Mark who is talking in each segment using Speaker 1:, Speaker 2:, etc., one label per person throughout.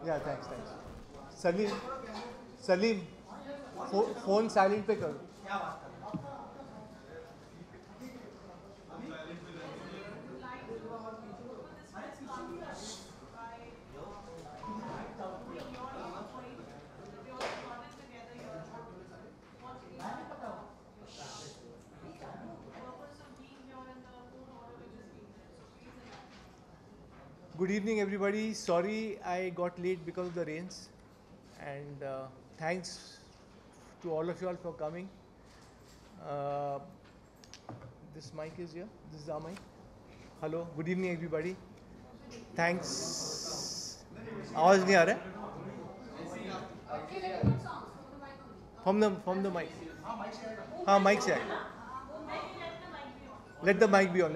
Speaker 1: Yeah, thanks. Salim Salim phone silent पे करो. Good evening, everybody. Sorry I got late because of the rains, and thanks to all of you all for coming. Uh, this mic is here. This is our mic. Hello. Good evening, everybody. Thanks. आवाज नहीं आ रहा है? From the mic. हाँ, mic से आएगा. Let the mic be on.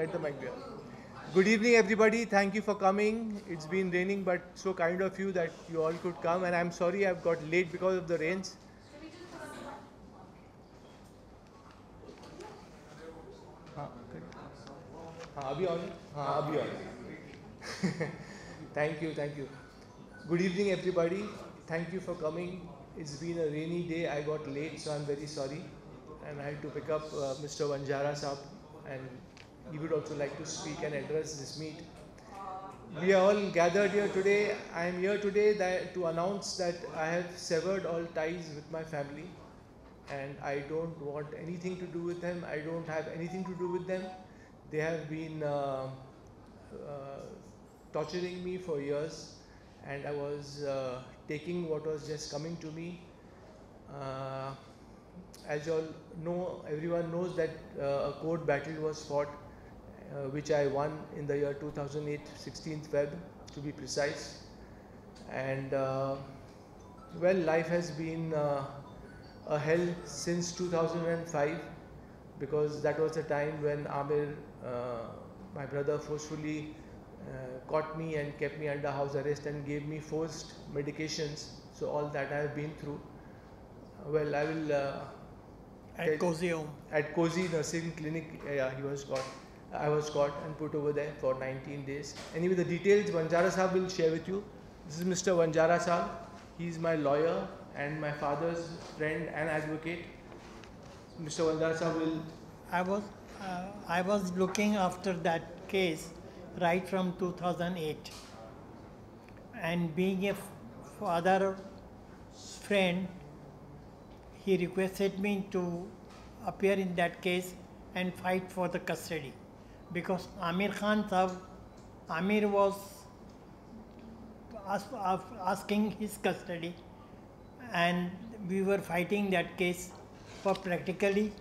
Speaker 1: Good evening, everybody. Thank you for coming. It's been raining, but so kind of you that you all could come. And I'm sorry I've got late because of the rains. अभी on. Thank you. Good evening, everybody. Thank you for coming. It's been a rainy day. I got late, so I'm very sorry. And I had to pick up Mr. Vanjara Saab, and he would also like to speak and address this meet. We are all gathered here today. I am here today to announce that I have severed all ties with my family, and I don't want anything to do with them. I don't have anything to do with them. They have been torturing me for years, and I was taking what was just coming to me. As you all know, everyone knows that a court battle was fought, which I won in the year 2008, 16th Feb to be precise. And well, life has been a hell since 2005, because that was the time when Amir, my brother, forcefully caught me and kept me under house arrest and gave me forced medications. So all that I have been through. Well, I will
Speaker 2: at Cozy Home.
Speaker 1: At Cozy Nursing Clinic, yeah, I was caught and put over there for 19 days. Anyway, the details Vanjara Saab will share with you. This is Mr. Vanjara Saab. He is my lawyer and my father's friend and advocate. Mr. Vanjara Saab will...
Speaker 2: I was looking after that case right from 2008, and being a father friend, he requested me to appear in that case and fight for the custody, because Amir Khan Sahab, Amir was asking his custody, and we were fighting that case for practically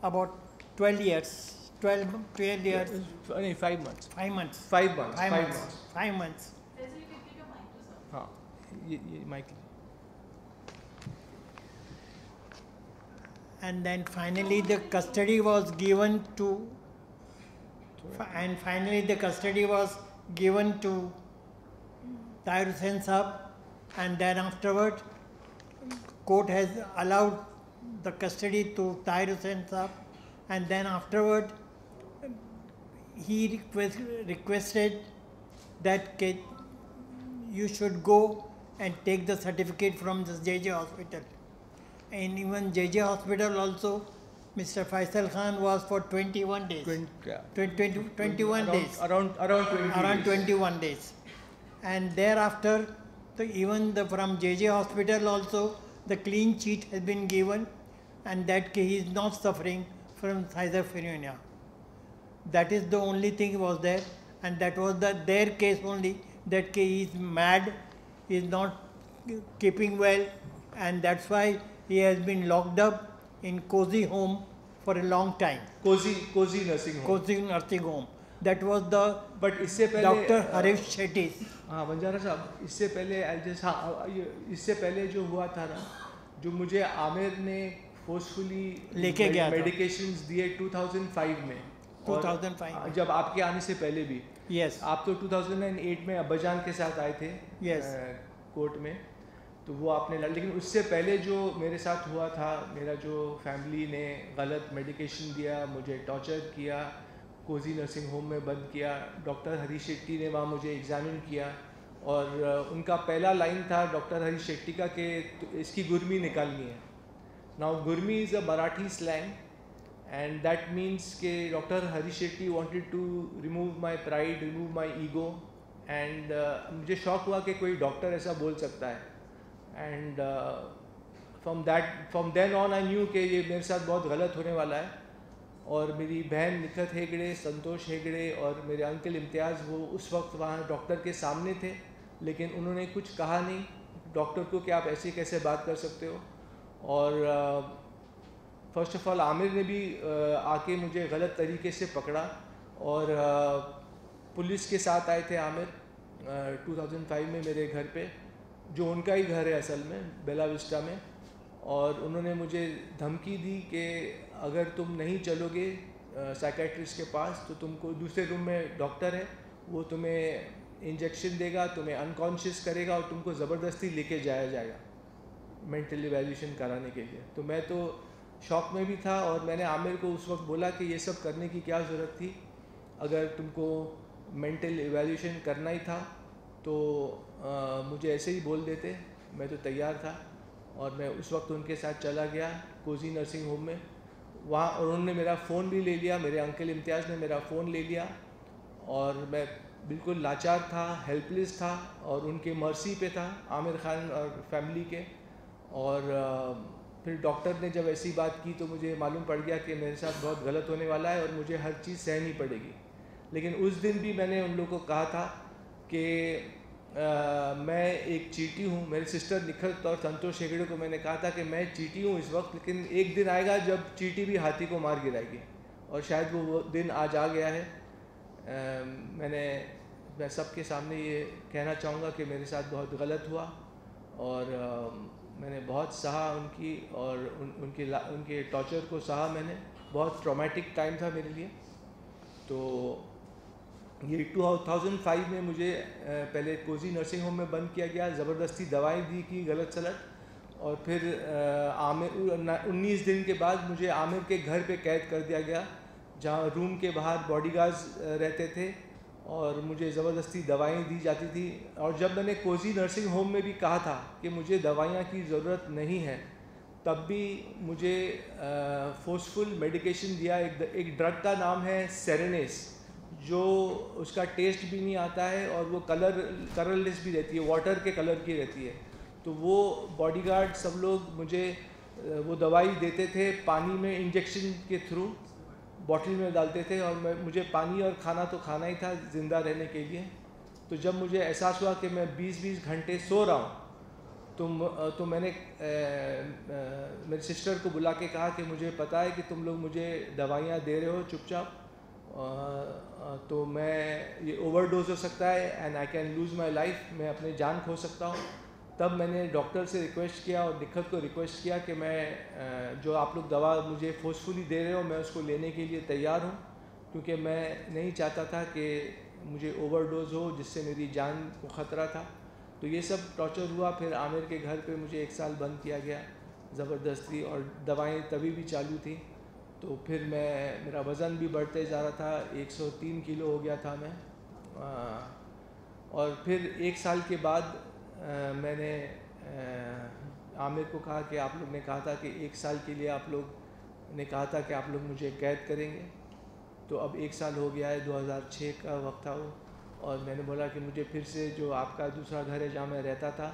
Speaker 2: about 12 years. 12 years.
Speaker 1: 5 months.
Speaker 2: 5 months.
Speaker 1: 5 months.
Speaker 2: 5 months.
Speaker 1: हाँ, ये mic.
Speaker 2: And then finally the custody was given to Tahir Hussain Saab, and then afterward court has allowed the custody to Tahir Hussain Saab, and then afterward he requested that you should go and take the certificate from the JJ hospital. And even JJ hospital also, Mr. Faisal Khan was for 21 days. 21 days.
Speaker 1: Around
Speaker 2: 21 days. And thereafter, from JJ hospital also, the clean sheet has been given, and that he is not suffering from schizophrenia. That is the only thing was there, and that was their case only, that he is mad, he is not keeping well, and that's why he has been locked up in Cozy Home for a long time.
Speaker 1: Cozy Nursing Home.
Speaker 2: Cozy Nursing Home. That was the
Speaker 1: इससे पहले
Speaker 2: Dr. Harish Shetty.
Speaker 1: हाँ, बंजारा साहब, इससे पहले जो हुआ था ना, जो मुझे आमिर ने फोर्सफुली
Speaker 2: लेके गया था,
Speaker 1: मेडिकेशंस दिए 2005 में,
Speaker 2: 2005
Speaker 1: जब आपके आने से पहले भी.
Speaker 2: यस,
Speaker 1: आप तो 2008 में अब्बाजान के साथ आए थे कोर्ट में, तो वो आपने लेकिन उससे पहले जो मेरे साथ हुआ था, मेरा जो फैमिली ने गलत मेडिकेशन दिया, मुझे टॉर्चर किया, कोजी नर्सिंग होम में बंद किया, डॉक्टर हरीश शेट्टी ने वहाँ मुझे एग्जामिन किया और उनका पहला लाइन था डॉक्टर हरीश शेट्टी का कि इसकी गुर्मी निकालनी है। Now gurmi is a Marathi slang and that means कि doctor Harish Shetty wanted to remove my pride, remove my ego and मुझे शौक हुआ कि कोई डॉक्टर ऐसा बोल सकता है। And from then on I knew कि ये मेरे साथ बहुत गलत होने वाला है। और मेरी बहन निखत हेगड़े, संतोष हेगड़े और मेरे अंकल इम्तियाज़ वो उस वक्त वहाँ डॉक्टर के सामने थे, लेकिन उन्होंने कुछ कहा नहीं डॉक्टर को कि आप ऐसे कैसे बात कर सकते हो। और फर्स्ट ऑफ ऑल आमिर ने भी आके मुझे गलत तरीके से पकड़ा और पुलिस के साथ आए थे आमिर 2005 में मेरे घर पे, जो उनका ही घर है असल में, बेला विस्टा में। और उन्होंने मुझे धमकी दी कि अगर तुम नहीं चलोगे साइकेट्रिस्ट के पास तो तुमको दूसरे रूम में डॉक्टर है, वो तुम्हें इंजेक्शन देगा, तुम्हें अनकॉन्शियस करेगा और तुमको ज़बरदस्ती लेके जाया जाएगा मेंटल इवैल्यूएशन कराने के लिए। तो मैं तो शॉक में भी था और मैंने आमिर को उस वक्त बोला कि ये सब करने की क्या ज़रूरत थी, अगर तुमको मेंटल इवैल्यूएशन करना ही था तो मुझे ऐसे ही बोल देते, मैं तो तैयार था। और मैं उस वक्त उनके साथ चला गया कोजी नर्सिंग होम में वहाँ, और उन्होंने मेरा फ़ोन भी ले लिया, मेरे अंकल इम्तियाज़ ने मेरा फ़ोन ले लिया और मैं बिल्कुल लाचार था, हेल्पलेस था और उनके मर्सी पे था आमिर खान और फैमिली के। और फिर डॉक्टर ने जब ऐसी बात की तो मुझे मालूम पड़ गया कि मेरे साथ बहुत गलत होने वाला है और मुझे हर चीज़ सहनी पड़ेगी। लेकिन उस दिन भी मैंने उन लोगों को कहा था कि मैं एक चीटी हूँ। मेरे सिस्टर निखत और संतोष हेगड़े को मैंने कहा था कि मैं चीटी हूँ इस वक्त, लेकिन एक दिन आएगा जब चीटी भी हाथी को मार गिराएगी और शायद वो दिन आज आ गया है। मैं सबके सामने ये कहना चाहूँगा कि मेरे साथ बहुत गलत हुआ और मैंने बहुत सहा उनकी और उनके टॉर्चर को सहा मैंने। बहुत ट्रॉमेटिक टाइम था मेरे लिए। तो ये 2005 में मुझे पहले कोजी नर्सिंग होम में बंद किया गया, ज़बरदस्ती दवाएं दी की गलत सलत, और फिर आमिर 19 दिन के बाद मुझे आमिर के घर पे कैद कर दिया गया, जहाँ रूम के बाहर बॉडीगार्ड्स रहते थे और मुझे ज़बरदस्ती दवाएं दी जाती थी। और जब मैंने कोजी नर्सिंग होम में भी कहा था कि मुझे दवाइयाँ की ज़रूरत नहीं है, तब भी मुझे फोर्सफुल मेडिकेशन दिया। एक ड्रग का नाम है सेरेनेस, जो उसका टेस्ट भी नहीं आता है और वो कलरलेस भी रहती है, वाटर के कलर की रहती है। तो वो बॉडीगार्ड सब लोग मुझे वो दवाई देते थे पानी में, इंजेक्शन के थ्रू बॉटल में डालते थे और मुझे पानी और खाना तो खाना ही था ज़िंदा रहने के लिए। तो जब मुझे एहसास हुआ कि मैं 20-20 घंटे सो रहा हूँ तो मैंने मेरे सिस्टर को बुला के कहा कि मुझे पता है कि तुम लोग मुझे दवाइयाँ दे रहे हो चुपचाप, तो मैं ये ओवरडोज हो सकता है and I can lose my life, मैं अपनी जान खो सकता हूँ। तब मैंने डॉक्टर से रिक्वेस्ट किया और निखत को रिक्वेस्ट किया कि मैं जो आप लोग दवा मुझे फोर्सफुली दे रहे हो मैं उसको लेने के लिए तैयार हूँ, क्योंकि मैं नहीं चाहता था कि मुझे ओवरडोज हो जिससे मेरी जान को ख़तरा था। तो ये सब टॉर्चर हुआ। फिर आमिर के घर पे मुझे 1 साल बंद किया गया ज़बरदस्ती, और दवाएं तभी भी चालू थी। तो फिर मेरा वज़न भी बढ़ते जा रहा था, 103 किलो हो गया था मैं। और फिर 1 साल के बाद मैंने आमिर को कहा कि आप लोग ने कहा था कि 1 साल के लिए आप लोग ने कहा था कि आप लोग मुझे कैद करेंगे। तो अब 1 साल हो गया है, 2006 का वक्त था वो। और मैंने बोला कि मुझे फिर से जो आपका दूसरा घर है जहाँ मैं रहता था,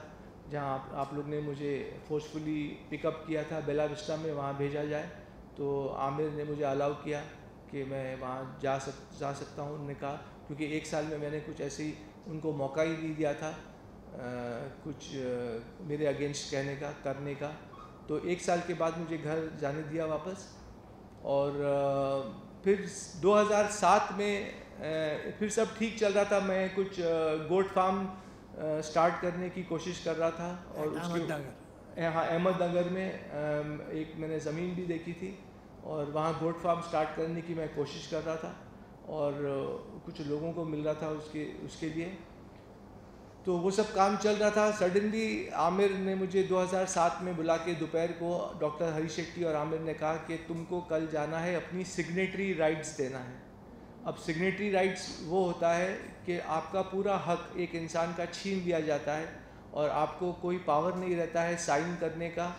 Speaker 1: जहाँ आप लोग ने मुझे फोर्सफुली पिकअप किया था बेला विस्टा में, वहाँ भेजा जाए। तो आमिर ने मुझे अलाउ किया कि मैं वहाँ जा सकता हूँ। उन्होंने कहा, क्योंकि 1 साल में मैंने कुछ ऐसे ही उनको मौका ही नहीं दिया था कुछ मेरे अगेंस्ट कहने का, करने का। तो 1 साल के बाद मुझे घर जाने दिया वापस। और फिर 2007 में फिर सब ठीक चल रहा था। मैं कुछ गोट फार्म स्टार्ट करने की कोशिश कर रहा था और हाँ, अहमदनगर में एक मैंने ज़मीन भी देखी थी और वहाँ गोट फार्म स्टार्ट करने की मैं कोशिश कर रहा था और कुछ लोगों को मिल रहा था उसके लिए। तो वो सब काम चल रहा था। सडनली आमिर ने मुझे 2007 में बुला के दोपहर को, डॉक्टर हरीश शेट्टी और आमिर ने कहा कि तुमको कल जाना है, अपनी सिग्नेटरी राइट्स देना है। अब सिग्नेटरी राइट्स वो होता है कि आपका पूरा हक एक इंसान का छीन लिया जाता है और आपको कोई पावर नहीं रहता है साइन करने का,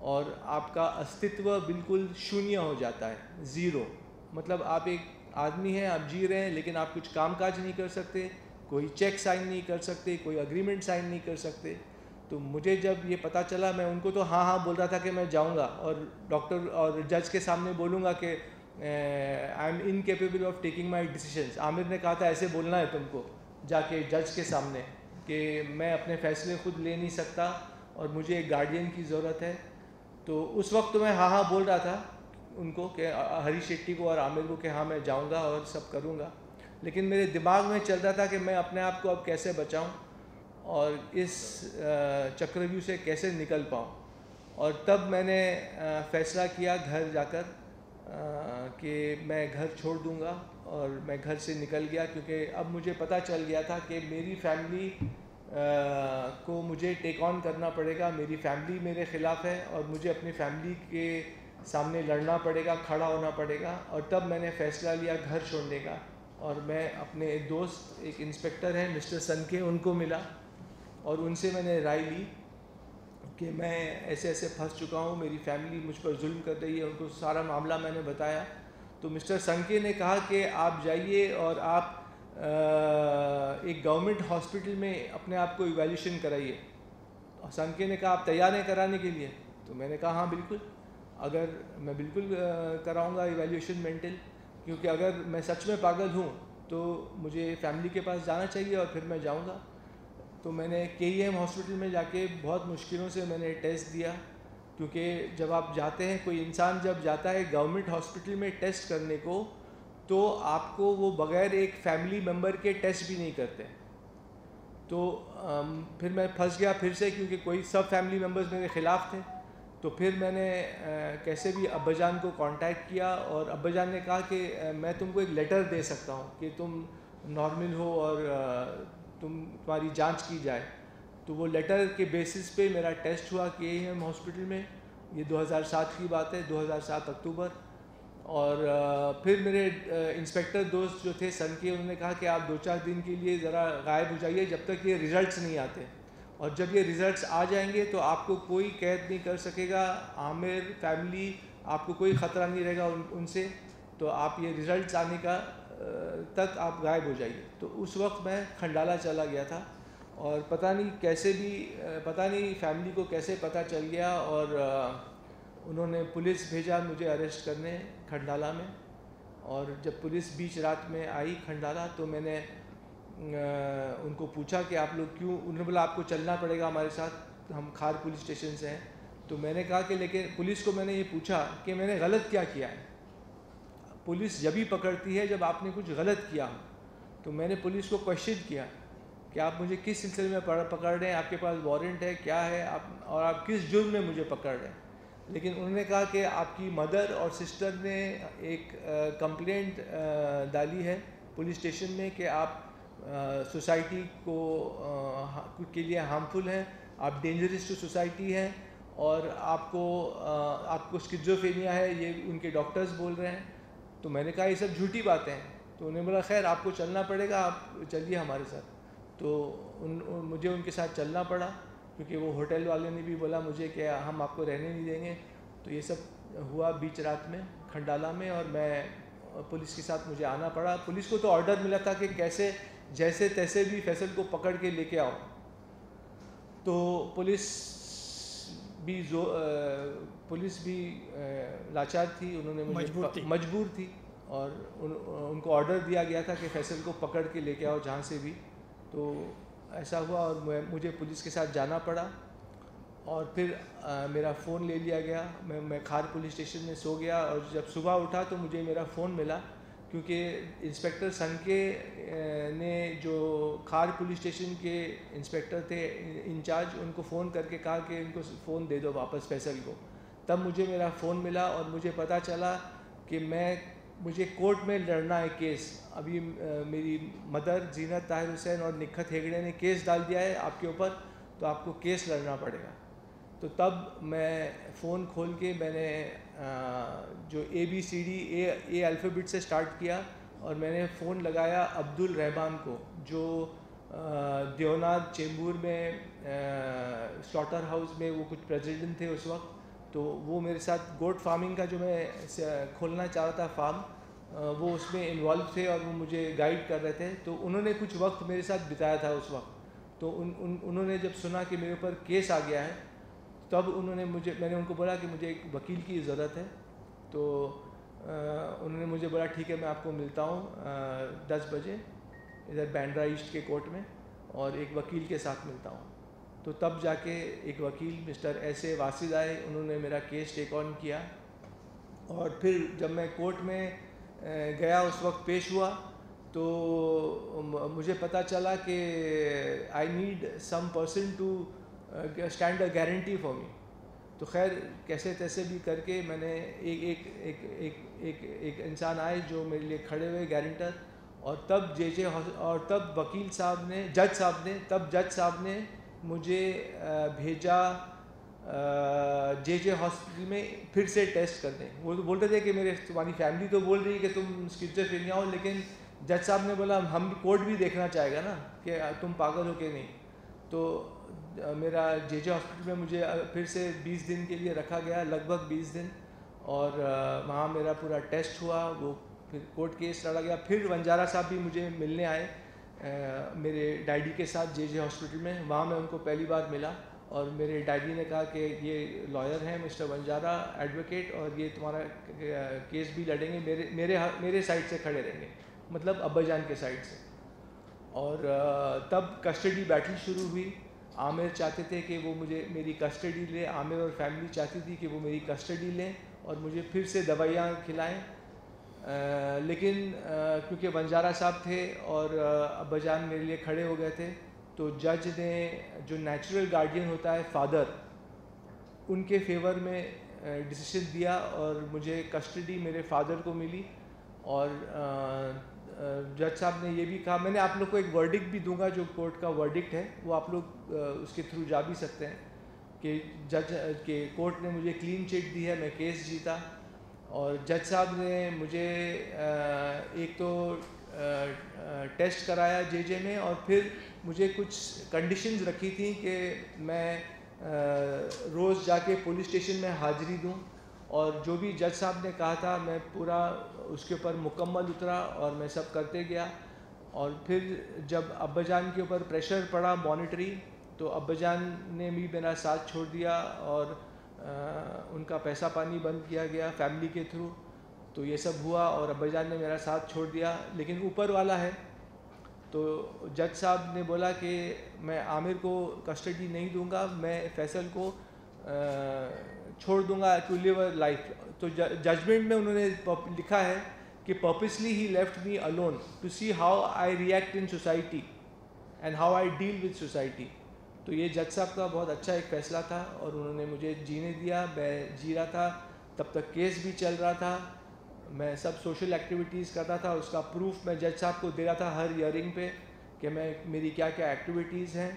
Speaker 1: और आपका अस्तित्व बिल्कुल शून्य हो जाता है, ज़ीरो। मतलब आप एक आदमी हैं, आप जी रहे हैं, लेकिन आप कुछ कामकाज नहीं कर सकते, कोई चेक साइन नहीं कर सकते, कोई अग्रीमेंट साइन नहीं कर सकते। तो मुझे जब ये पता चला, मैं उनको तो हाँ हाँ बोल रहा था कि मैं जाऊंगा और डॉक्टर और जज के सामने बोलूँगा कि I M incapable of taking my decisions. Aamir ने कहा था ऐसे बोलना है तुमको जाके जज के सामने कि मैं अपने फ़ैसले खुद ले नहीं सकता और मुझे एक गार्डियन की ज़रूरत है। तो उस वक्त तो मैं हाँ हाँ बोल रहा था उनको कि हरी शेट्टी को और आमिर को कि हाँ मैं जाऊंगा और सब करूंगा, लेकिन मेरे दिमाग में चल रहा था कि मैं अपने आप को अब कैसे बचाऊं और इस चक्रव्यूह से कैसे निकल पाऊं। और तब मैंने फ़ैसला किया घर जाकर कि मैं घर छोड़ दूंगा, और मैं घर से निकल गया, क्योंकि अब मुझे पता चल गया था कि मेरी फैमिली को मुझे टेक ऑन करना पड़ेगा। मेरी फैमिली मेरे ख़िलाफ़ है और मुझे अपनी फैमिली के सामने लड़ना पड़ेगा, खड़ा होना पड़ेगा। और तब मैंने फ़ैसला लिया घर छोड़ने का, और मैं अपने एक दोस्त, एक इंस्पेक्टर हैं मिस्टर सनके, उनको मिला और उनसे मैंने राय ली कि मैं ऐसे ऐसे फंस चुका हूँ, मेरी फैमिली मुझ पर जुल्म कर रही है। उनको सारा मामला मैंने बताया। तो मिस्टर संके ने कहा कि आप जाइए और आप एक गवर्नमेंट हॉस्पिटल में अपने आप को इवैल्यूएशन कराइए। और संके ने कहा आप तैयार हैं कराने के लिए? तो मैंने कहा हाँ बिल्कुल, अगर मैं बिल्कुल कराऊंगा इवैल्यूएशन मेंटल, क्योंकि अगर मैं सच में पागल हूँ तो मुझे फैमिली के पास जाना चाहिए और फिर मैं जाऊँगा। तो मैंने KEM हॉस्पिटल में जाके बहुत मुश्किलों से मैंने टेस्ट दिया, क्योंकि जब आप जाते हैं, कोई इंसान जब जाता है गवर्नमेंट हॉस्पिटल में टेस्ट करने को, तो आपको वो बग़ैर एक फैमिली मेम्बर के टेस्ट भी नहीं करते। तो फिर मैं फंस गया फिर से, क्योंकि कोई सब फैमिली मेम्बर्स मेरे ख़िलाफ़ थे। तो फिर मैंने कैसे भी अब्बाजान को कांटेक्ट किया, और अब्बाजान ने कहा कि मैं तुमको एक लेटर दे सकता हूँ कि तुम नॉर्मल हो और तुम्हारी जांच की जाए। तो वो लेटर के बेसिस पे मेरा टेस्ट हुआ KEM हॉस्पिटल में। ये 2007 की बात है, 2007 अक्टूबर। और फिर मेरे इंस्पेक्टर दोस्त जो थे सन के, उन्होंने कहा कि आप 2-4 दिन के लिए ज़रा गायब हो जाइए जब तक ये रिज़ल्ट्स नहीं आते, और जब ये रिज़ल्ट्स आ जाएंगे तो आपको कोई कैद नहीं कर सकेगा, आमिर फैमिली, आपको कोई ख़तरा नहीं रहेगा उनसे। तो आप ये रिज़ल्ट्स आने का तक आप गायब हो जाइए। तो उस वक्त मैं खंडाला चला गया था, और पता नहीं कैसे भी, पता नहीं फैमिली को कैसे पता चल गया, और उन्होंने पुलिस भेजा मुझे अरेस्ट करने खंडाला में। और जब पुलिस बीच रात में आई खंडाला, तो मैंने उनको पूछा कि आप लोग क्यों, उन्होंने बोला आपको चलना पड़ेगा हमारे साथ, हम खार पुलिस स्टेशन से हैं। तो मैंने कहा कि लेकिन पुलिस को मैंने ये पूछा कि मैंने गलत क्या किया है। पुलिस जब ही पकड़ती है जब आपने कुछ गलत किया हो। तो मैंने पुलिस को क्वेश्चन किया कि आप मुझे किस सिलसिले में पकड़ रहे हैं, आपके पास वारंट है, क्या है आप, और आप किस जुर्म में मुझे पकड़ रहे हैं। लेकिन उन्होंने कहा कि आपकी मदर और सिस्टर ने एक कंप्लेंट डाली है पुलिस स्टेशन में कि आप सोसाइटी को के लिए हार्मफुल हैं, आप डेंजरस टू सोसाइटी हैं, और आपको स्किज़ोफ्रेनिया है, ये उनके डॉक्टर्स बोल रहे हैं। तो मैंने कहा ये सब झूठी बातें हैं। तो उन्होंने बोला खैर आपको चलना पड़ेगा, आप चलिए हमारे साथ। तो मुझे उनके साथ चलना पड़ा, क्योंकि वो होटल वाले ने भी बोला मुझे कि हम आपको रहने नहीं देंगे। तो ये सब हुआ बीच रात में खंडाला में, और मैं पुलिस के साथ मुझे आना पड़ा। पुलिस को तो ऑर्डर मिला था कि कैसे जैसे तैसे भी फैसल को पकड़ के लेके आओ। तो पुलिस भी लाचार थी, उन्होंने मुझे मजबूर थी, और उनको ऑर्डर दिया गया था कि फैसल को पकड़ के लेके आओ जहाँ से भी। तो ऐसा हुआ, और मुझे पुलिस के साथ जाना पड़ा। और फिर मेरा फ़ोन ले लिया गया, मैं खार पुलिस स्टेशन में सो गया। और जब सुबह उठा तो मुझे मेरा फ़ोन मिला, क्योंकि इंस्पेक्टर संके ने, जो खार पुलिस स्टेशन के इंस्पेक्टर थे इंचार्ज, उनको फ़ोन करके कहा कि इनको फ़ोन दे दो वापस फैसल को। तब मुझे मेरा फ़ोन मिला, और मुझे पता चला कि मुझे कोर्ट में लड़ना है केस। अभी मेरी मदर जीनत ताहिर हुसैन और निखत हेगड़े ने केस डाल दिया है आपके ऊपर, तो आपको केस लड़ना पड़ेगा। तो तब मैं फ़ोन खोल के मैंने जो ABCD A अल्फ़ाबेट से स्टार्ट किया, और मैंने फ़ोन लगाया अब्दुल रहमान को, जो देवनाथ चेंबूर में स्लॉटर हाउस में वो कुछ प्रेसिडेंट थे उस वक्त। तो वो मेरे साथ गोट फार्मिंग का जो मैं खोलना चाह रहा था फार्म, वो उसमें इन्वॉल्व थे और वो मुझे गाइड कर रहे थे। तो उन्होंने कुछ वक्त मेरे साथ बिताया था उस वक्त। तो उन्होंने जब सुना कि मेरे ऊपर केस आ गया है, तब मैंने उनको बोला कि मुझे एक वकील की ज़रूरत है। तो उन्होंने मुझे बोला ठीक है, मैं आपको मिलता हूँ 10 बजे इधर बैंड्रा ईस्ट के कोर्ट में, और एक वकील के साथ मिलता हूँ। तो तब जाके एक वकील मिस्टर ऐसे वासिद आए, उन्होंने मेरा केस टेक ऑन किया। और फिर जब मैं कोर्ट में गया, उस वक्त पेश हुआ, तो मुझे पता चला कि I need some person to stand a guarantee for me. तो खैर कैसे तैसे भी करके मैंने एक इंसान आए जो मेरे लिए खड़े हुए गारंटर। और तब तब वकील साहब ने, जज साहब ने मुझे भेजा जे हॉस्पिटल में फिर से टेस्ट करने। वो तो बोलते थे कि तुम्हारी फैमिली तो बोल रही है कि तुम स्किज़ोफ्रेनिया हो, लेकिन जज साहब ने बोला हम कोर्ट भी देखना चाहेगा ना कि तुम पागल हो कि नहीं। तो मेरा जे हॉस्पिटल में मुझे फिर से 20 दिन के लिए रखा गया, लगभग 20 दिन। और वहाँ मेरा पूरा टेस्ट हुआ, वो फिर कोर्ट केस लड़ा गया। फिर वंजारा साहब भी मुझे मिलने आए मेरे डैडी के साथ जे हॉस्पिटल में। वहाँ मैं उनको पहली बार मिला, और मेरे डैडी ने कहा कि ये लॉयर हैं मिस्टर वंजारा, एडवोकेट, और ये तुम्हारा केस भी लड़ेंगे, मेरे साइड से खड़े रहेंगे, मतलब अब्बाजान के साइड से। और तब कस्टडी बैटल शुरू हुई। आमिर चाहते थे कि वो मेरी कस्टडी ले, आमिर और फैमिली चाहती थी कि वो मेरी कस्टडी लें और मुझे फिर से दवाइयाँ खिलाएं। लेकिन क्योंकि वंजारा साहब थे और अब्बाजान मेरे लिए खड़े हो गए थे, तो जज ने, जो नेचुरल गार्डियन होता है फादर, उनके फेवर में डिसीजन दिया और मुझे कस्टडी मेरे फादर को मिली। और जज साहब ने ये भी कहा, मैंने आप लोग को एक वर्डिक्ट भी दूंगा, जो कोर्ट का वर्डिक्ट है वो आप लोग उसके थ्रू जा भी सकते हैं, कि कोर्ट ने मुझे क्लीन चिट दी है, मैं केस जीता। और जज साहब ने मुझे एक तो टेस्ट कराया जे में, और फिर मुझे कुछ कंडीशंस रखी थी कि मैं रोज़ जाके पुलिस स्टेशन में हाज़िरी दूं, और जो भी जज साहब ने कहा था मैं पूरा उसके ऊपर मुकम्मल उतरा और मैं सब करते गया। और फिर जब अब्बाजान के ऊपर प्रेशर पड़ा मॉनिटरी, तो अब्बाजान ने भी मेरा साथ छोड़ दिया और उनका पैसा पानी बंद किया गया फैमिली के थ्रू। तो ये सब हुआ और अब्बाजान ने मेरा साथ छोड़ दिया। लेकिन ऊपर वाला है, तो जज साहब ने बोला कि मैं आमिर को कस्टडी नहीं दूंगा, मैं फैसल को छोड़ दूंगा टू लिव अ लाइफ। तो जजमेंट में उन्होंने लिखा है कि पर्पसली ही left me alone to see how I react in society and how I deal with society. तो ये जज साहब का बहुत अच्छा एक फ़ैसला था और उन्होंने मुझे जीने दिया। मैं जी रहा था, तब तक केस भी चल रहा था, मैं सब सोशल एक्टिविटीज़ कर रहा था। उसका प्रूफ मैं जज साहब को दे रहा था हर हियरिंग पे कि मेरी क्या क्या एक्टिविटीज़ हैं।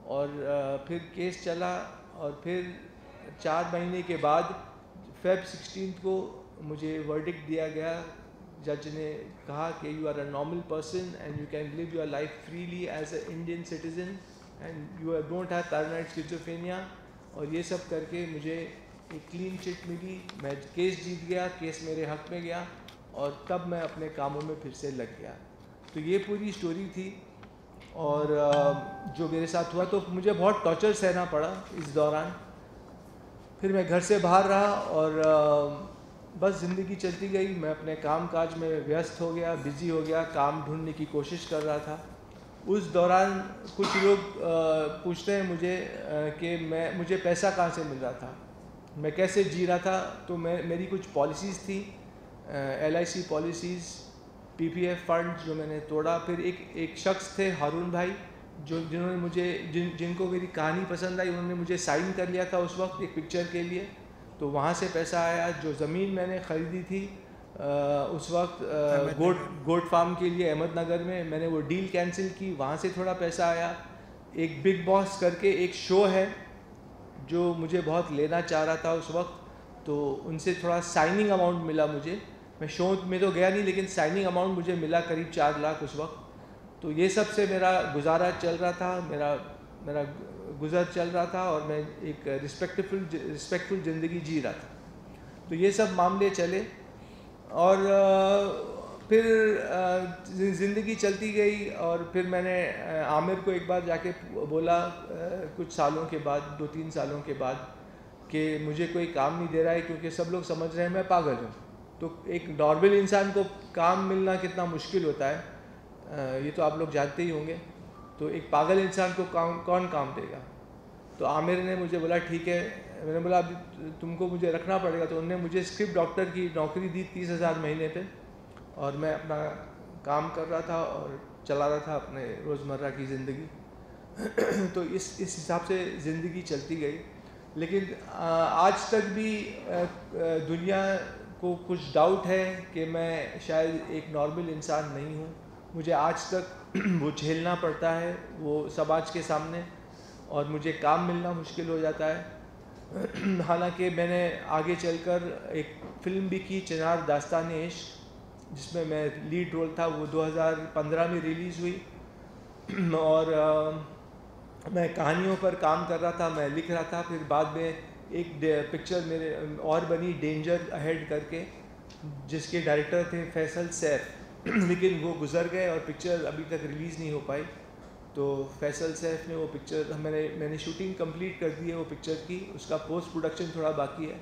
Speaker 1: और फिर केस चला, और फिर 4 महीने के बाद Feb 16 को मुझे वर्डिक्ट दिया गया। जज ने कहा कि you are a normal person and you can live your life freely as a Indian citizen and you don't have paranoid schizophrenia. और ये सब करके मुझे एक क्लीन चिट मिली, मैं केस जीत गया, केस मेरे हक में गया, और तब मैं अपने कामों में फिर से लग गया। तो ये पूरी स्टोरी थी। और जो मेरे साथ हुआ, तो मुझे बहुत टॉर्चर सहना पड़ा इस दौरान। फिर मैं घर से बाहर रहा और बस ज़िंदगी चलती गई। मैं अपने काम काज में व्यस्त हो गया, बिज़ी हो गया, काम ढूंढने की कोशिश कर रहा था। उस दौरान कुछ लोग पूछते हैं मुझे कि मुझे पैसा कहाँ से मिल रहा था, मैं कैसे जी रहा था। तो मेरी कुछ पॉलिसीज़ थी, LIC पॉलिसीज़, PPF फंड, जो मैंने तोड़ा। फिर एक शख्स थे हारून भाई, जिन्होंने मुझे जिनको मेरी कहानी पसंद आई, उन्होंने मुझे साइन कर लिया था उस वक्त एक पिक्चर के लिए। तो वहाँ से पैसा आया। जो ज़मीन मैंने ख़रीदी थी उस वक्त गोट फार्म के लिए अहमदनगर में, मैंने वो डील कैंसिल की, वहाँ से थोड़ा पैसा आया। एक बिग बॉस करके एक शो है जो मुझे बहुत लेना चाह रहा था उस वक्त, तो उनसे थोड़ा साइनिंग अमाउंट मिला मुझे। मैं शो में तो गया नहीं, लेकिन साइनिंग अमाउंट मुझे मिला करीब 4 लाख उस वक्त। तो ये सब से मेरा गुजारा चल रहा था, मेरा गुज़र चल रहा था, और मैं एक रिस्पेक्टफुल ज़िंदगी जी रहा था। तो ये सब मामले चले, और फिर ज़िंदगी चलती गई। और फिर मैंने आमिर को एक बार जाके बोला कुछ सालों के बाद, 2-3 सालों के बाद, कि मुझे कोई काम नहीं दे रहा है क्योंकि सब लोग समझ रहे हैं मैं पागल हूँ। तो एक नॉर्मल इंसान को काम मिलना कितना मुश्किल होता है, ये तो आप लोग जानते ही होंगे। तो एक पागल इंसान को कौन काम देगा? तो आमिर ने मुझे बोला ठीक है। मैंने बोला अभी तुमको मुझे रखना पड़ेगा। तो उन्होंने मुझे स्क्रिप्ट डॉक्टर की नौकरी दी 30,000 महीने पे, और मैं अपना काम कर रहा था और चला रहा था अपने रोज़मर्रा की ज़िंदगी। तो इस हिसाब से ज़िंदगी चलती गई। लेकिन आज तक भी दुनिया को कुछ डाउट है कि मैं शायद एक नॉर्मल इंसान नहीं हूँ। मुझे आज तक वो झेलना पड़ता है वो समाज के सामने, और मुझे काम मिलना मुश्किल हो जाता है। हालांकि मैंने आगे चलकर एक फ़िल्म भी की, चिनार दास्तान-ए इश्क, जिसमें मैं लीड रोल था। वो 2015 में रिलीज़ हुई, और मैं कहानियों पर काम कर रहा था, मैं लिख रहा था। फिर बाद में एक पिक्चर मेरे और बनी, डेंजर अहेड करके, जिसके डायरेक्टर थे फैसल सैफ। लेकिन वो गुज़र गए और पिक्चर अभी तक रिलीज़ नहीं हो पाई। तो फैसल सैफ ने वो पिक्चर, मैंने शूटिंग कंप्लीट कर दी है वो पिक्चर की, उसका पोस्ट प्रोडक्शन थोड़ा बाकी है,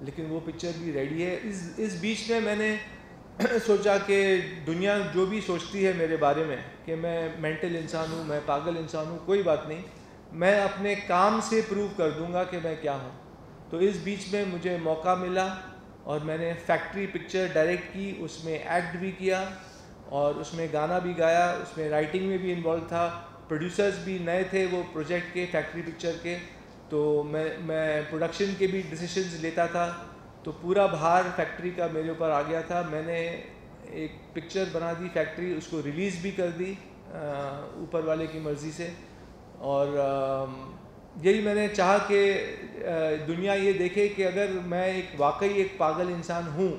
Speaker 1: लेकिन वो पिक्चर भी रेडी है। इस बीच में मैंने सोचा कि दुनिया जो भी सोचती है मेरे बारे में कि मैं मेंटल इंसान हूँ, मैं पागल इंसान हूँ, कोई बात नहीं, मैं अपने काम से प्रूव कर दूँगा कि मैं क्या हूँ। तो इस बीच में मुझे मौका मिला और मैंने फैक्ट्री पिक्चर डायरेक्ट की, उसमें एक्ट भी किया और उसमें गाना भी गाया, उसमें राइटिंग में भी इन्वॉल्व था। प्रोड्यूसर्स भी नए थे वो प्रोजेक्ट के, फैक्ट्री पिक्चर के, तो मैं प्रोडक्शन के भी डिसीजंस लेता था। तो पूरा भार फैक्ट्री का मेरे ऊपर आ गया था। मैंने एक पिक्चर बना दी फैक्ट्री, उसको रिलीज़ भी कर दी ऊपर वाले की मर्ज़ी से। और यही मैंने चाहा कि दुनिया ये देखे कि अगर मैं वाकई एक पागल इंसान हूँ